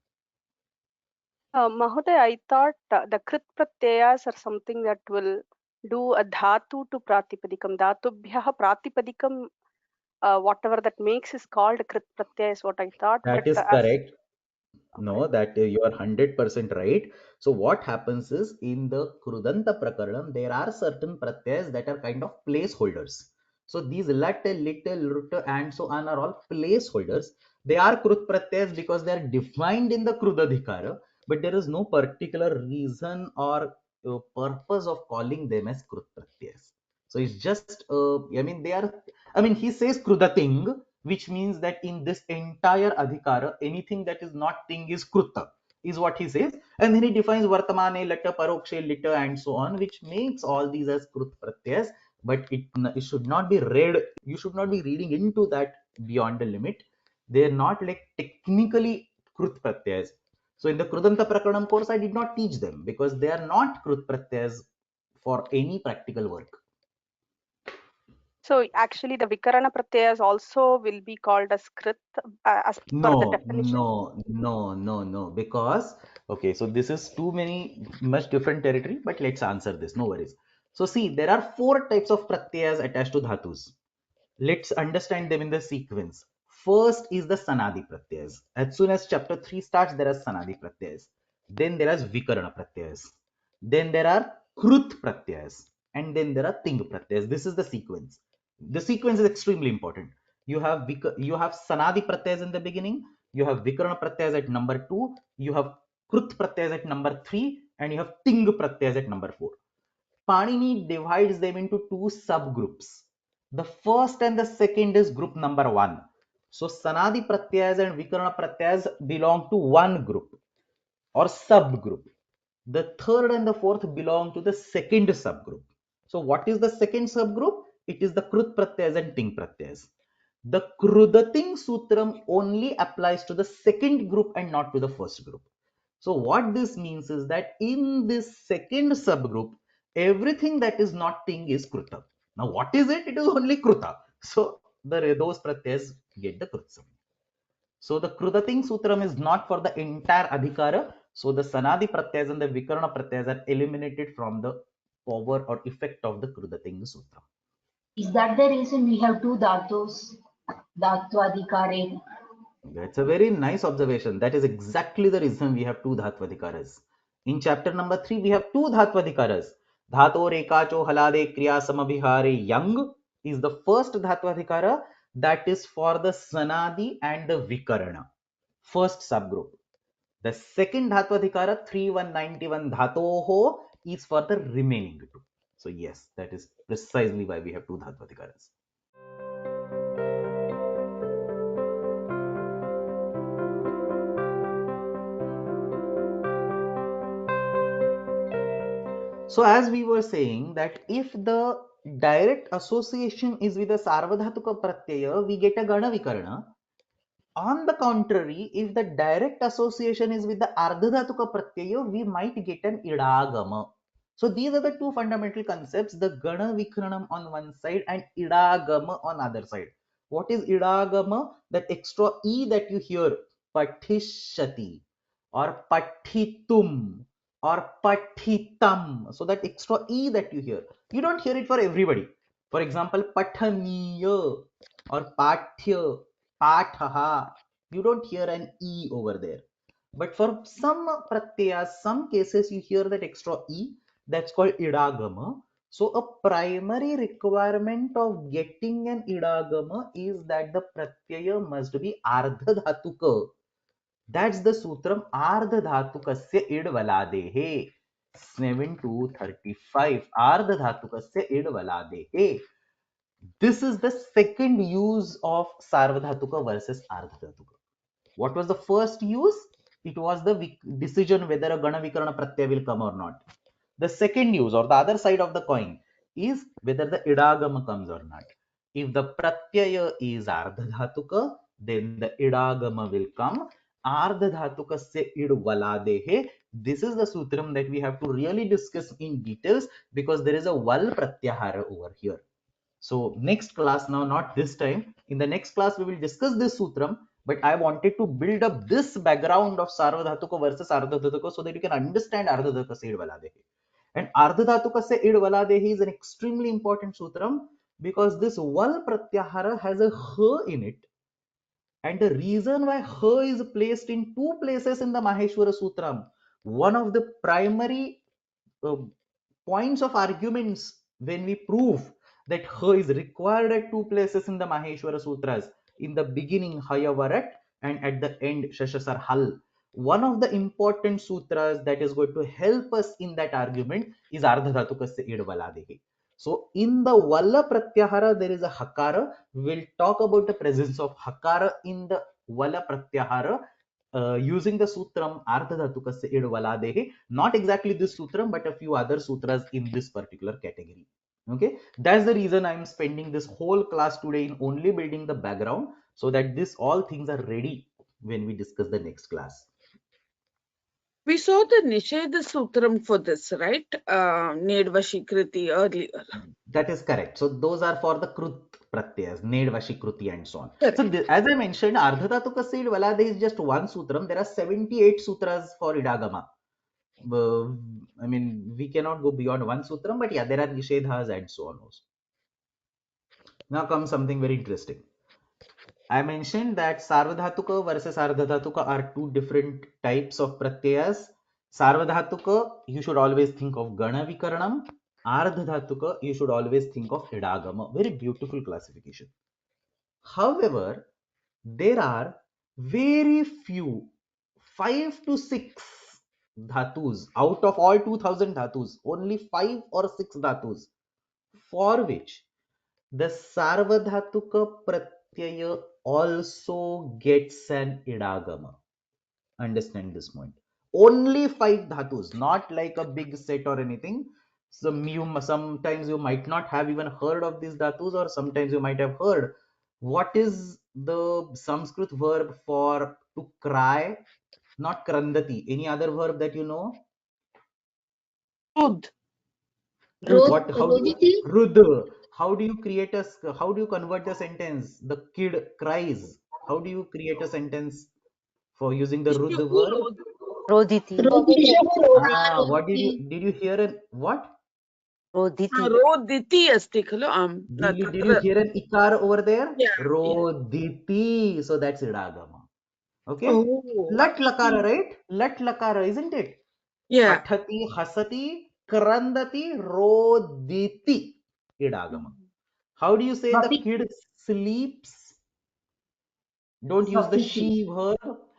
Mahoday, I thought the krit pratyayas are something that will do a dhatu to pratipadikam. Dhatubhyaha pratipadikam, whatever that makes is called krit pratyaya is what I thought. That But is as correct. No, that you are 100% right. So what happens is in the Krudanta Prakaranam, there are certain pratyas that are kind of placeholders. So these lat, little, lut, and so on are all placeholders. They are Krut pratyas because they are defined in the Krudadhikara, but there is no particular reason or purpose of calling them as Krut pratyas. So it's just, I mean, they are, I mean, he says Krudating, which means that in this entire adhikara, anything that is not thing is kruta, is what he says. And then he defines vartamane, lata, parokshe, lita, and so on, which makes all these as krut pratyas. But it should not be read, you should not be reading into that beyond the limit. They are not like technically krut pratyas. So in the Krudanta Prakaranam course, I did not teach them because they are not krut pratyas for any practical work. so actually the vikarana pratyayas also will be called as krit as per the No, definition. no, because, okay, so this is much different territory, but let's answer this, no worries. So see, there are 4 types of pratyayas attached to dhatus. Let's understand them in the sequence. First is the sanadi pratyayas. As soon as chapter 3 starts, there are sanadi pratyayas. Then there are vikarana pratyayas. Then there are krut pratyayas. And then there are ting pratyayas. This is the sequence. The sequence is extremely important. You have sanadi pratyayas in the beginning. You have vikarana pratyayas at number 2. You have krut pratyayas at number 3. And you have ting pratyayas at number 4. Panini divides them into 2 subgroups. The first and the second is group number 1. So Sanadi Pratyayas and Vikarana Pratyayas belong to one group or subgroup. The third and the fourth belong to the second subgroup. So what is the second subgroup? It is the Krut Pratyayas and Ting Pratyayas. The Krudating Sutram only applies to the second group and not to the first group. So what this means is that in this second subgroup, everything that is not Ting is Kruta. Now what is it? It is only Kruta. So those pratyas get the Krutsam. So the Krudating Sutram is not for the entire Adhikara. So the Sanadi pratyas and the Vikarana pratyas are eliminated from the power or effect of the Krudating Sutram. Is that the reason we have 2 dhatus? Dhatu adhikare. That's a very nice observation. That is exactly the reason we have 2 Dhatvadhikaras. In chapter number 3, we have 2 Dhatvadhikaras. Dhato Rekacho Halade Kriya Samabhihare Yang is the first Dhatvadhikara, that is for the Sanadi and the Vikarana. First subgroup. The second Dhatvadhikara 3191 Dhatoho is for the remaining 2. So yes, that is precisely why we have 2 Dhatvadhikaras. So as we were saying that if the direct association is with a Sarvadhatuka Pratyaya, we get a Gana Vikarana. On the contrary, if the direct association is with the Ardhadhatuka Pratyaya, we might get an Idagama. So these are the 2 fundamental concepts, the Gana Vikaranam on one side and Idagama on other side. What is Idagama? That extra E that you hear, Patishati or Patitum or Patitam. So that extra E that you don't hear it for everybody. For example, Pathaniya or Pathya, Pathaha. You don't hear an E over there. But for some pratyayas, some cases you hear that extra E, that's called idagama. So a primary requirement of getting an idagama is that the pratyaya must be ardha dhatuka. That's the sutram ardha dhatukasya id valadehe. 7 to 35 ardha dhatukasya id valadehe. This is the second use of sarvadhatuka versus ardhadhatuka. What was the first use? It was the decision whether a gana vikarana pratyaya will come or not. The second use, or the other side of the coin, is whether the idagama comes or not. If the pratyaya is ardhadhatuka, then the idagama will come. Ardhadhatuka se id valadehe. This is the sutram that we have to really discuss in details, because there is a val pratyahara over here. So next class, now not this time, in the next class we will discuss this sutram, but I wanted to build up this background of sarvadhatuka versus ardhadhatuka so that you can understand ardhadhatuka se id valadehe. And ardhadhatuka se id valadehe is an extremely important sutram, because this val pratyahara has a h in it, and the reason why h is placed in two places in the Maheshwara Sutram, one of the primary uh, points of arguments when we prove that h is required at two places in the Maheshwara Sutras, in the beginning Hayavarat and at the end Shashasar Hal. One of the important sutras that is going to help us in that argument is Ardhadhatukasya id valadehe. So in the Valla Pratyahara there is a Hakara. We will talk about the presence of Hakara in the Valla Pratyahara using the sutram Ardhadhatukasya id valadehe. Not exactly this sutram, but a few other sutras in this particular category. Okay, that's the reason I'm spending this whole class today in only building the background, so that this all things are ready when we discuss the next class. We saw the Nisheda Sutram for this, right? Nedvashikriti earlier. That is correct. So those are for the Krut Pratyas, Ned, Vashikruti and so on. Correct. So as I mentioned, Ardhadhatuka id valade is just one sutram. There are 78 sutras for Idagama. I mean, we cannot go beyond one sutram, but yeah, there are Nishedhas and so on also. Now comes something very interesting. I mentioned that Sarvadhatuka versus Ardhadhatuka are two different types of pratyayas. Sarvadhatuka, you should always think of Gana Vikaranam. Ardhadhatuka, you should always think of Idagama. Very beautiful classification. However, there are very few, 5 to 6 dhatus out of all 2000 dhatus, only 5 or 6 dhatus for which the Sarvadhatuka pratyaya also gets an idagama. Understand this point. Only 5 dhatus, not like a big set or anything. Sometimes you might not have even heard of these dhatus, or sometimes you might have heard. What is the Sanskrit verb for to cry? Not krandati. Any other verb that you know? Rud. What? How do you, Rud. How do you create a? How do you convert the sentence? The kid cries. How do you create a sentence for using the Rud verb? Roditi. Ah, what did you hear? An what? Roditi. Roditi asti khalo. Did you hear an ikar over there? Yeah. Roditi. So that's idagama. Okay. Oh. Lat lakara, right? Lat lakara, isn't it? Yeah. Athati, hasati, krandati, roditi. Idagama. How do you say the kid sleeps? Don't use the she verb.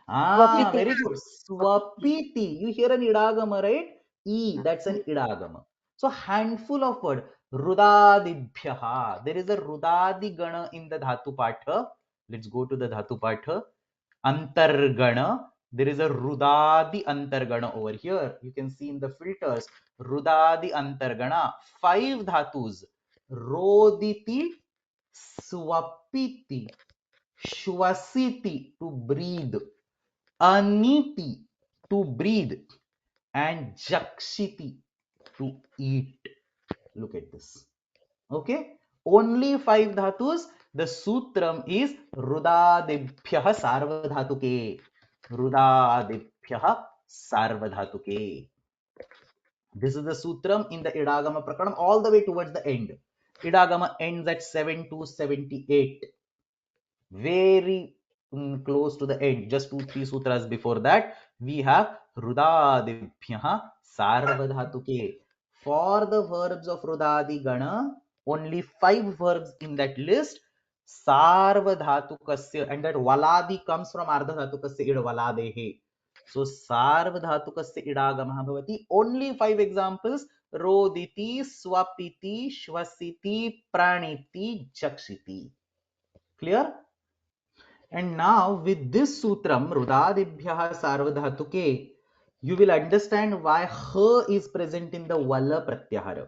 Ah, very good. Swapiti. You hear an idagama, right? E, that's an idagama. So handful of word. Rudadibhyaha. There is a rudadi gana in the dhatu patha. Let's go to the dhatu patha. Antargana. There is a rudadi antargana over here. You can see in the filters. Rudadi antargana. 5 dhatus. Roditi, swapiti, shwasiti, to breathe, aniti, to breathe, and jakshiti, to eat. Look at this. Okay, only 5 dhatus. The sutram is rudadibhyah sarvadhatuke. Rudadibhyah sarvadhatuke. This is the sutram in the Idagama Prakaranam all the way towards the end. Idagama ends at 7 to 78. Very close to the end, just 2-3 sutras before that. We have Rudadibhyah Sarvadhatuke. For the verbs of Rudadi Gana, only 5 verbs in that list. Sarvadhatukasya, and that Valadi comes from Ardhadhatukasya id Valadehe. So Sarvadhatukasya idagamaha bhavati. Only 5 examples: Roditi, Swapiti, Shvasiti, Praniti, Jakshiti. Clear? And now with this sutram, Rudadibhyah Sarvadhatuke, you will understand why ha is present in the Vala Pratyahara.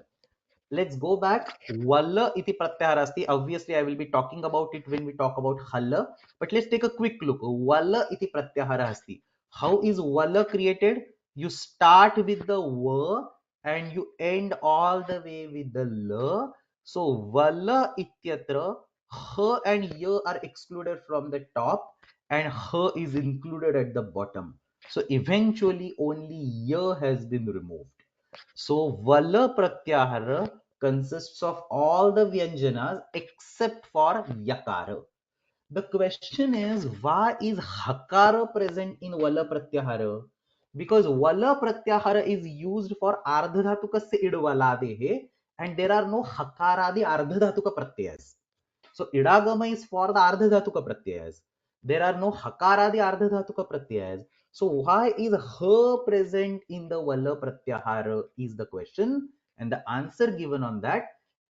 Let's go back. Vala iti pratyahara asti. Obviously, I will be talking about it when we talk about Hala. But let's take a quick look. Vala iti pratyahara asti. How is Vala created? You start with the Va and you end all the way with the La. So Vala ityatra, Ha and Ya are excluded from the top and Ha is included at the bottom. So eventually only Ya has been removed. So Vala Pratyahara consists of all the Vyanjanas except for Yakara. The question is, why is Hakara present in Vala Pratyahara? Because Vala Pratyahara is used for Ardhadhatukasya idvaladehe and there are no Hakaradi Ardhadhatuka Pratyayas. So idagama is for the Ardhadhatuka Pratyayas. There are no Hakaradi Ardhadhatuka Pratyayas. So why is ha present in the Vala Pratyahara is the question, and the answer given on that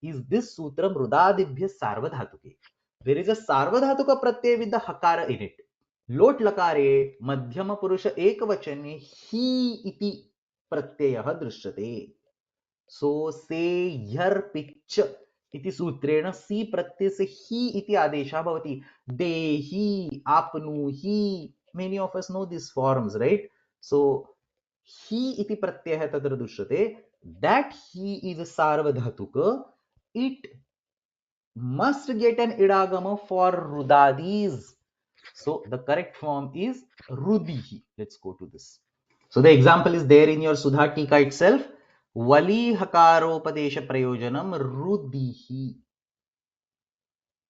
is this sutram Rudadibhya Sarvadhatuke. There is a Sarvadhatuka Pratyay with the Hakara in it. Lot Lakare Madhyama Purusha Ekavachane Hi iti Pratyayah Drishyate. So say yar pitch इति सूत्रेण सी प्रत्यय से ही इति आदेशः भवति. देहि, आपनुहि. Many of us know these forms, right? So ही इति प्रत्ययः तत्र दृश्यते. That he is a sarvadhatuka. It must get an idagama for rudadis. So the correct form is rudihi. Let's go to this. So the example is there in your Sudha Teeka itself. Vali hakaropadesha prayojanam rudihi.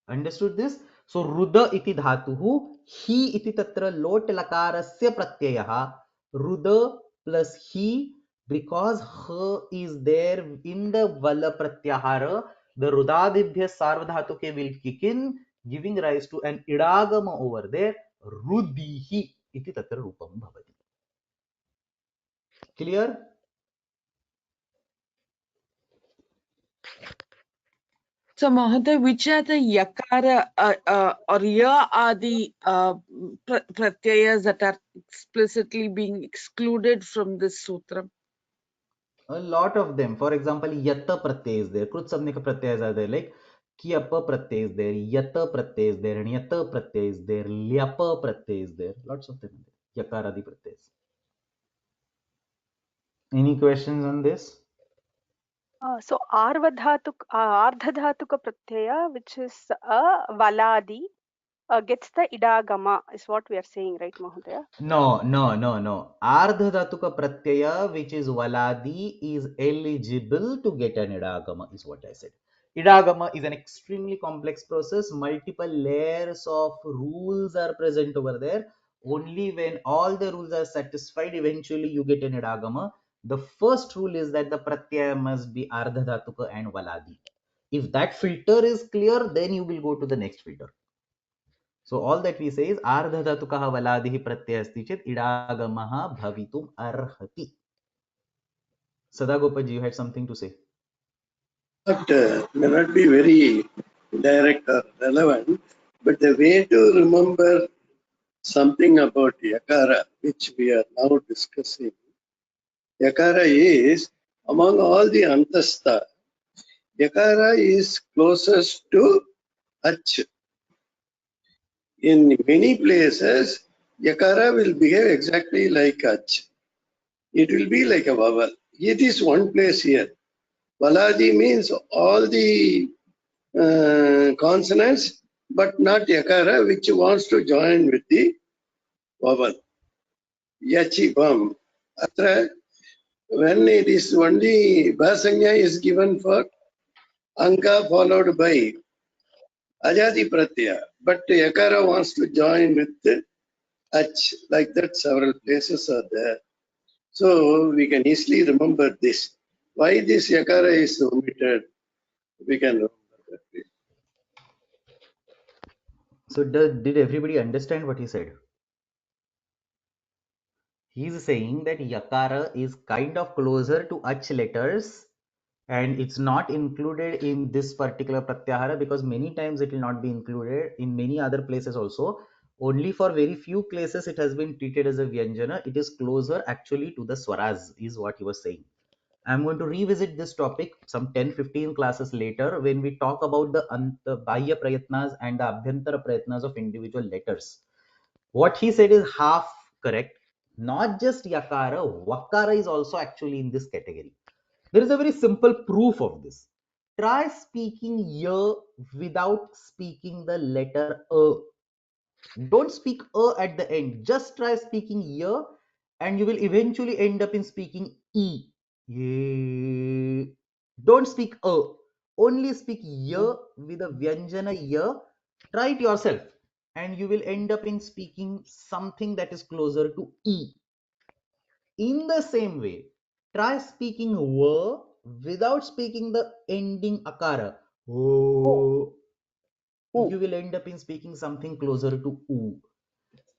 Understood this? So ruda iti dhatuhu, hi iti tatra lot lakarasya pratyayah, ruda plus hi, because ha is there in the vala pratyahara, the rudadibhya sarvadhatuke will kick in, giving rise to an idagama over there, rudihi iti tatra rupam bhavati. Clear? So, Mahoday, which are the yakara or ya are the pratyayas that are explicitly being excluded from this sutra? A lot of them. For example, yatta pratyay is there. Krut samnika pratyayas are there. Like kyapa pratyay is there, yata pratyay is there, nyata pratyay is there, lyapa pratyay is there. Lots of them. Yakaradi pratyayas. Any questions on this? So ardhadhatuka pratyaya, which is a valadi, gets the idagama, is what we are saying, right, Mahodaya? No. Ardhadhatuka pratyaya, which is valadi, is eligible to get an idagama, is what I said. Idagama is an extremely complex process. Multiple layers of rules are present over there. Only when all the rules are satisfied, eventually you get an idagama. The first rule is that the pratyaya must be ardhadhatuka and valadi. If that filter is clear, then you will go to the next filter. So all that we say is ardhadhatukaha valadihi pratyayasti chet idagamaha bhavitum arhati. Sadagopaji, you had something to say. But may not be very direct or relevant, but the way to remember something about yakara, which we are now discussing, yakara is, among all the antastha, yakara is closest to ach. In many places, yakara will behave exactly like ach. It will be like a vowel. It is one place here. Valadi means all the consonants, but not yakara, which wants to join with the vowel. Yachi bam. Atra, when it is only basanya is given for anga followed by ajati pratyaya, but yakara wants to join with the ach, like that several places are there. So we can easily remember this. Why this yakara is omitted, we can remember that. So did everybody understand what he said? He's saying that yakara is kind of closer to ach letters and it's not included in this particular pratyahara because many times it will not be included in many other places also. Only for very few places it has been treated as a vyanjana. It is closer actually to the swaras is what he was saying. I'm going to revisit this topic some 10-15 classes later when we talk about the bahya prayatnas and the abhyantara prayatnas of individual letters. What he said is half correct. Not just yakara, vakara is also actually in this category. There is a very simple proof of this. Try speaking ya without speaking the letter a. Don't speak a at the end. Just try speaking ya and you will eventually end up in speaking e. Ye. Don't speak a. Only speak ya with a vyanjana ya. Try it yourself and you will end up in speaking something that is closer to e. In the same way, try speaking va without speaking the ending akara. Oh, you will end up in speaking something closer to u.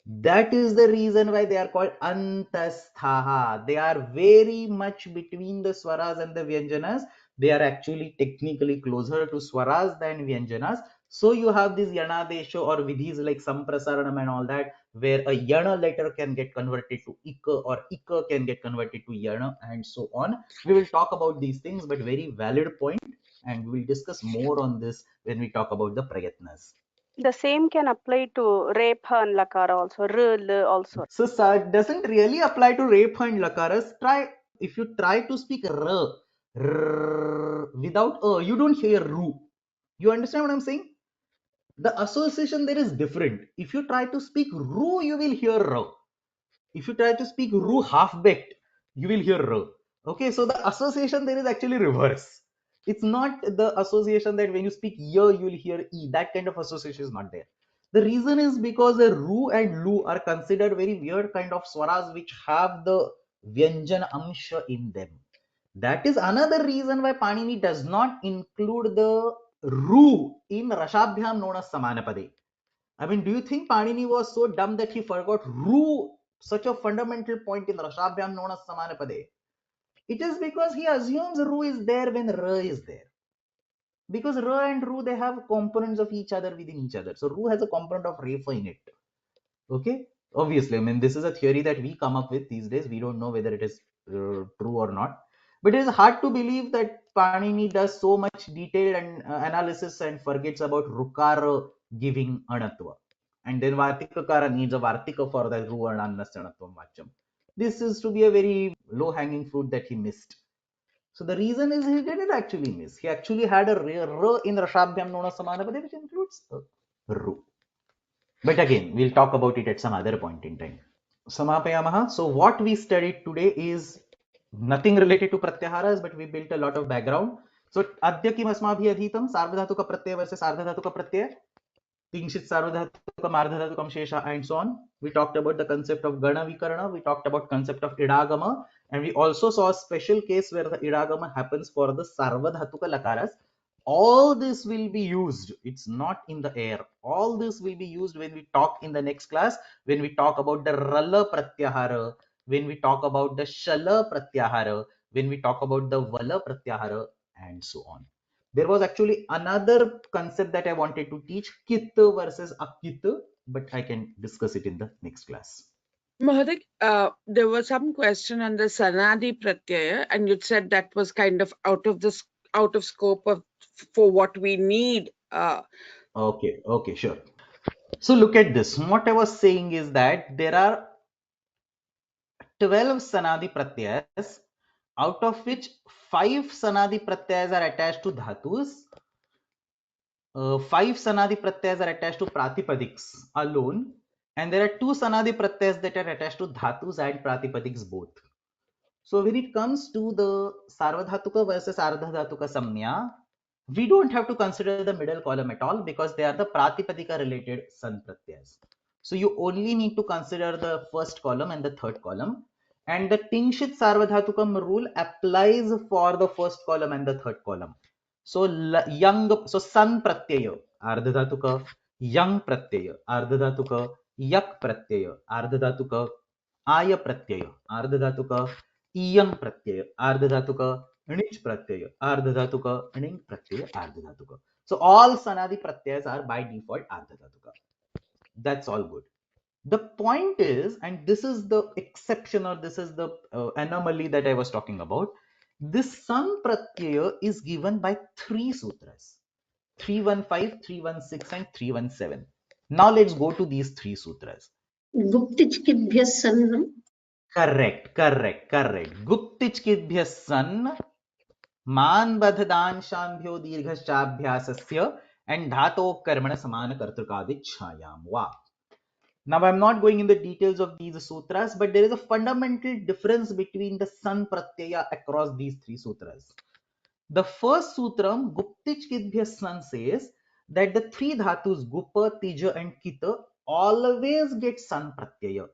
That is the reason why they are called antasthaha. They are very much between the swaras and the vyanjanas. They are actually technically closer to swaras than vyanjanas. So you have these yanadesha or vidhis like samprasaranam and all that, where a yana letter can get converted to ika or ika can get converted to yana and so on. We will talk about these things, but very valid point, and we will discuss more on this when we talk about the prayatnas. The same can apply to repha and lakara also, l also. So doesn't really apply to rape and lakaras. If you try to speak without you don't hear ru. You understand what I'm saying? The association there is different. If you try to speak ru, you will hear r. If you try to speak ru half baked, you will hear r. Okay, so the association there is actually reverse. It's not the association that when you speak y, you will hear e. That kind of association is not there. The reason is because the ru and lu are considered very weird kind of swaras which have the vyanjan amsha in them. That is another reason why Panini does not include the ru in rashabhyam known as samanapade. I mean, do you think Panini was so dumb that he forgot ru, such a fundamental point in rashabhyam known as samanapade? It is because he assumes ru is there when ra is there. Because ra and ru, they have components of each other within each other. So ru has a component of refa in it. Okay, obviously, I mean, this is a theory that we come up with these days. We don't know whether it is true or not, but it is hard to believe that Panini does so much detailed and analysis and forgets about rukara giving anatva, and then vartikakara needs a vartika for the ru and annasyanatvam vacham. This is to be a very low hanging fruit that he missed. So the reason is he didn't actually miss. He actually had a r in rashabhyam known as samanapade, which includes ru. But again, we'll talk about it at some other point in time. Samapayamaha. So what we studied today is nothing related to pratyaharas, but we built a lot of background. So adya kim asmabhi adhitam sarvadhatuka pratyaya versus ardhadhatuka pratyaya, tinshit sarvadhatukam ardhadhatukam shesha, and so on. We talked about the concept of gana vikarana, we talked about concept of idagama, and we also saw a special case where the idagama happens for the sarvadhatuka lakaras. All this will be used. It's not in the air. All this will be used when we talk in the next class, when we talk about the rala pratyahara, when we talk about the shala pratyahara, when we talk about the vala pratyahara, and so on. There was actually another concept that I wanted to teach, kit versus akit, but I can discuss it in the next class. Mahadik, there was some question on the sanadi pratyaya, and you said that was kind of out of scope for what we need. Okay, sure. So look at this. What I was saying is that there are 12 sanadi pratyayas, out of which 5 sanadi pratyayas are attached to dhatus, 5 sanadi pratyayas are attached to pratipadiks alone, and there are 2 sanadi pratyayas that are attached to dhatus and pratipadiks both. So when it comes to the sarvadhatuka versus ardhadhatuka samnya, we don't have to consider the middle column at all because they are the pratipadika related san pratyayas. So you only need to consider the first column and the third column. And the Tingshit Sarvadhatukam rule applies for the first column and the third column. So san pratyaya, ardhadhatuka, yang pratyaya, ardhadhatuka, yak pratyaya, ardhadhatuka, aya pratyaya, ardhadhatuka, iyam pratyaya, ardhadhatuka, nich pratyaya, ardhadhatuka, ning pratyaya, ardhadhatuka. So all sanadi pratyayas are by default ardhadhatuka. That's all good. The point is, and this is the exception, or this is the anomaly that I was talking about, this san pratyaya is given by 3 sutras: 315, 316 and 317. Now let's go to these 3 sutras. Guptichkibhyas san. Correct. Guptichkibhyas san मान बधदान शांभ्यो दीर्घश्चाभ्यासस्य and dhato karmana samana kartrukadichhayam va. Now I'm not going in the details of these sutras, but there is a fundamental difference between the san pratyaya across these 3 sutras. The first sutram, Guptich Kidbhya san, says that the 3 dhatus gupa, tija and kita always get san pratyaya.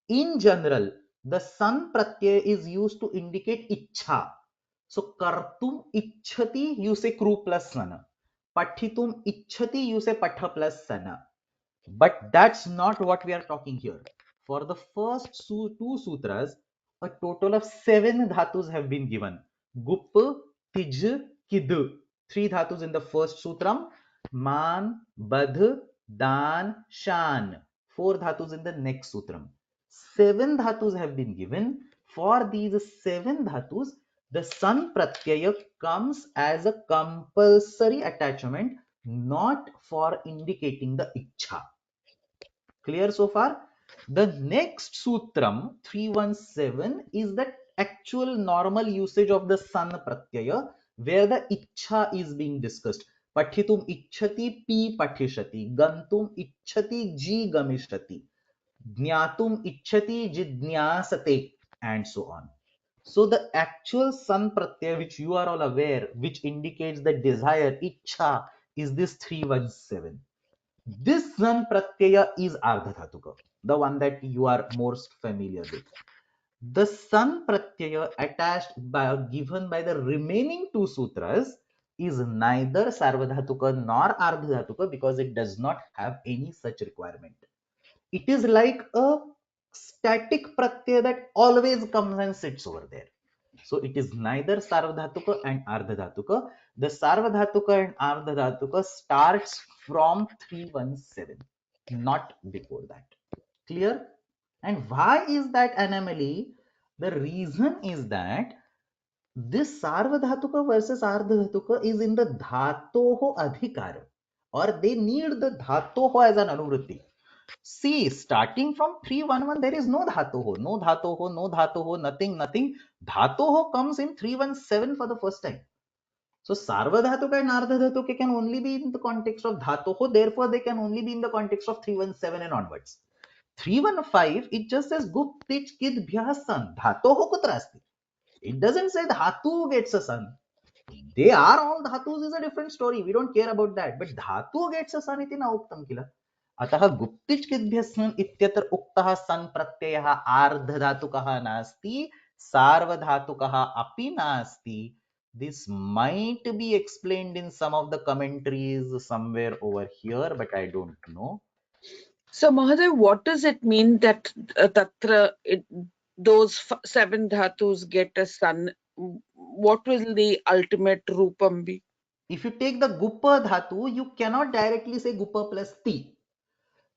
In general, the san pratyaya is used to indicate ichha. So kartum ichhati, you say kru plus sana. Pathitum ichhati, you say patha plus sana. But that's not what we are talking here. For the first 2 sutras, a total of 7 dhatus have been given. Gup, tij, kid. 3 dhatus in the first sutram. Man, badh, dan, shan. 4 dhatus in the next sutram. 7 dhatus have been given. For these 7 dhatus, the san pratyaya comes as a compulsory attachment, not for indicating the ichha. Clear so far? The next sutram 317 is the actual normal usage of the san pratyaya, where the ichha is being discussed. Pathitum ichhati pi pathishati, gantum ichhati ji gamishati, jnatum ichhati jidnyasate, and so on. So the actual san pratyaya, which you are all aware, which indicates the desire, ichha, is this 317. This san pratyaya is ardhadhatuka, the one that you are most familiar with. The san pratyaya attached by, given by the remaining 2 sutras is neither sarvadhatuka nor ardhadhatuka, because it does not have any such requirement. It is like a static pratyaya that always comes and sits over there. So it is neither sarvadhatuka and ardhadhatuka. The sarvadhatuka and ardhadhatuka starts from 317, not before that. Clear? And why is that anomaly? The reason is that this sarvadhatuka versus ardhadhatuka is in the dhatoho adhikara, or they need the dhatoho as an anuvritti. See, starting from 311, there is no dhatoho, no dhatoho, no dhatoho, nothing. Dhatoho comes in 317 for the first time. So sarvadhatuka and ardhadhatuka can only be in the context of dhatoho, therefore they can only be in the context of 317 and onwards. 315, it just says guptich kid bhyasan, dhatoho kutra asti. It doesn't say dhatu gets a son. They are all dhatus is a different story. We don't care about that. But dhatu gets a son iti na uktam kila. अतः गुप्तिचकिद्भ्यः सन इत्यत्र उक्तः सन प्रत्ययः आर्धधातुकः नास्ति, सार्वधातुकः अपि नास्ति. This might be explained in some of the commentaries somewhere over here, but I don't know. So Mahadev, what does it mean that tatra those 7 dhatus get a son? What will the ultimate rupam be? If you take the gupa dhatu, you cannot directly say gupa plus ti.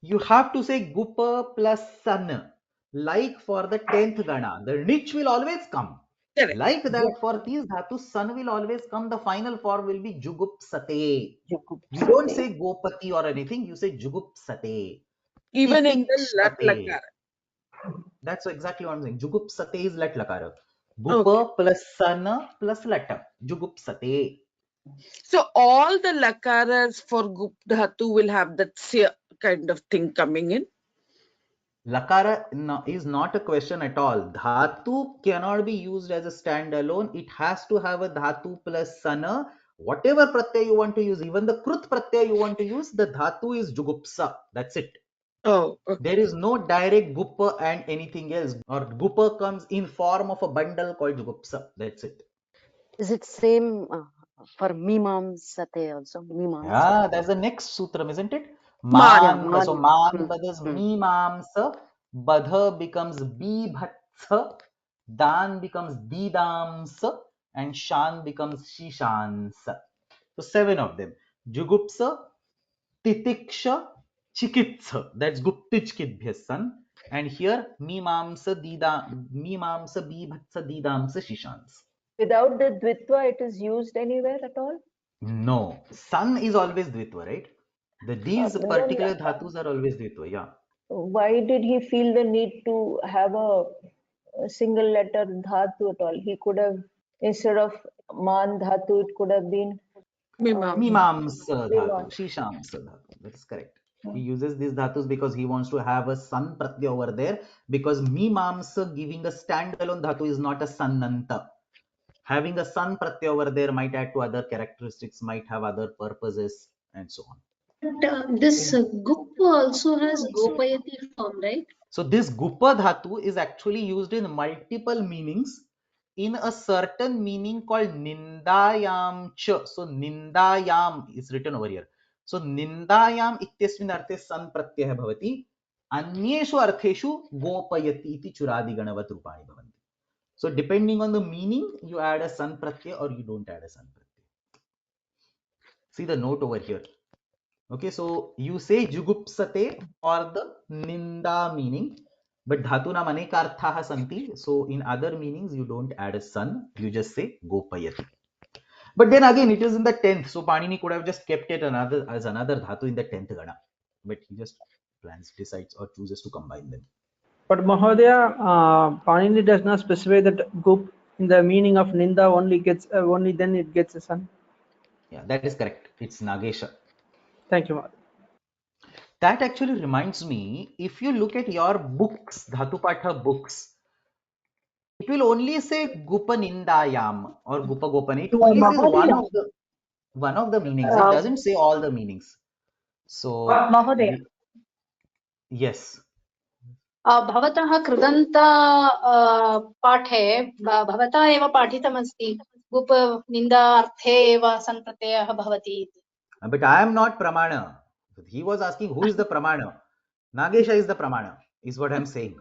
You have to say gupa plus san. Like for the 10th gana, the nich will always come. Correct. Like that, for these dhatus, san will always come. The final form will be jugupsate. You don't say gopati or anything, you say jugupsate. Even in the lat lakara. That's exactly what I'm saying. Jugupsate is lat lakara. Gupa plus sana plus lata. Jugupsate. So all the lakaras for gup dhatu will have that kind of thing coming in? Lakara is not a question at all. Dhatu cannot be used as a standalone. It has to have a dhatu plus sana. Whatever pratyaya you want to use, even the krut pratyaya you want to use, the dhatu is jugupsa. That's it. Oh, okay. There is no direct gupa and anything else, or gupa comes in form of a bundle called jugupsa. That's it. Is it same for mimamsate also? Mimamsa. Yeah, that's the next sutram, isn't it? Man. Man. So man badhas mimamsa, badha becomes bibhatsa, dan becomes didamsa, and shan becomes shishansa. So 7 of them. Jugupsa, titiksha, chikitsa. That's guptichkidbhyasan. And here mimamsa, mimamsa, bibhatsa, didamsa, shishans. Without the dvitva, it is used anywhere at all? No, sun is always dvitva, right? These But particular then, dhatus are always dvitva, yeah. why did he feel the need to have a single letter dhatu at all? He could have, instead of man dhatu, it could have been Mimamsa dhatu, Mimamsa. shishamsa dhatu. That is correct. He uses these dhatus because he wants to have a sun pratyaya over there, because mimamsa giving a standalone dhatu is not a sannanta. Having a sun pratyaya over there might add to other characteristics, might have other purposes, and so on. But this gupa also has gopayati form, right? So this gupa dhatu is actually used in multiple meanings, in a certain meaning called nindayam cha. So nindayam is written over here. So nindayam ityasmin arte san pratyaya bhavati, anyeshu artheshu gopayati iti churadi ganavat rupani bhavanti. So depending on the meaning, you add a san pratyaya or you don't add a san pratyaya. See the note over here. Okay, so you say jugupsate for the ninda meaning, but dhatuna anekarthaha santi. So in other meanings, you don't add a san, you just say gopayati. But then again, it is in the 10th. So Panini could have just kept it as another dhatu in the 10th gana. But he just decides or chooses to combine them. But Mahodaya, Panini does not specify that gup in the meaning of ninda only then it gets a sun. Yeah, that is correct. It's Nagesha. Thank you, Mahodaya. That actually reminds me, if you look at your books, Dhatupatha books, it will only say Gupanindayam or Gupagopani. It only says one of the meanings. It doesn't say all the meanings. So yes. भवतः कृदन्त पाठे भवता एव पाठितमस्ति गुप निन्दा अर्थे एव सन्प्रत्ययः भवति इति. But I am not pramana. He was asking who is the pramana. Nagesha is the pramana, is what I am saying.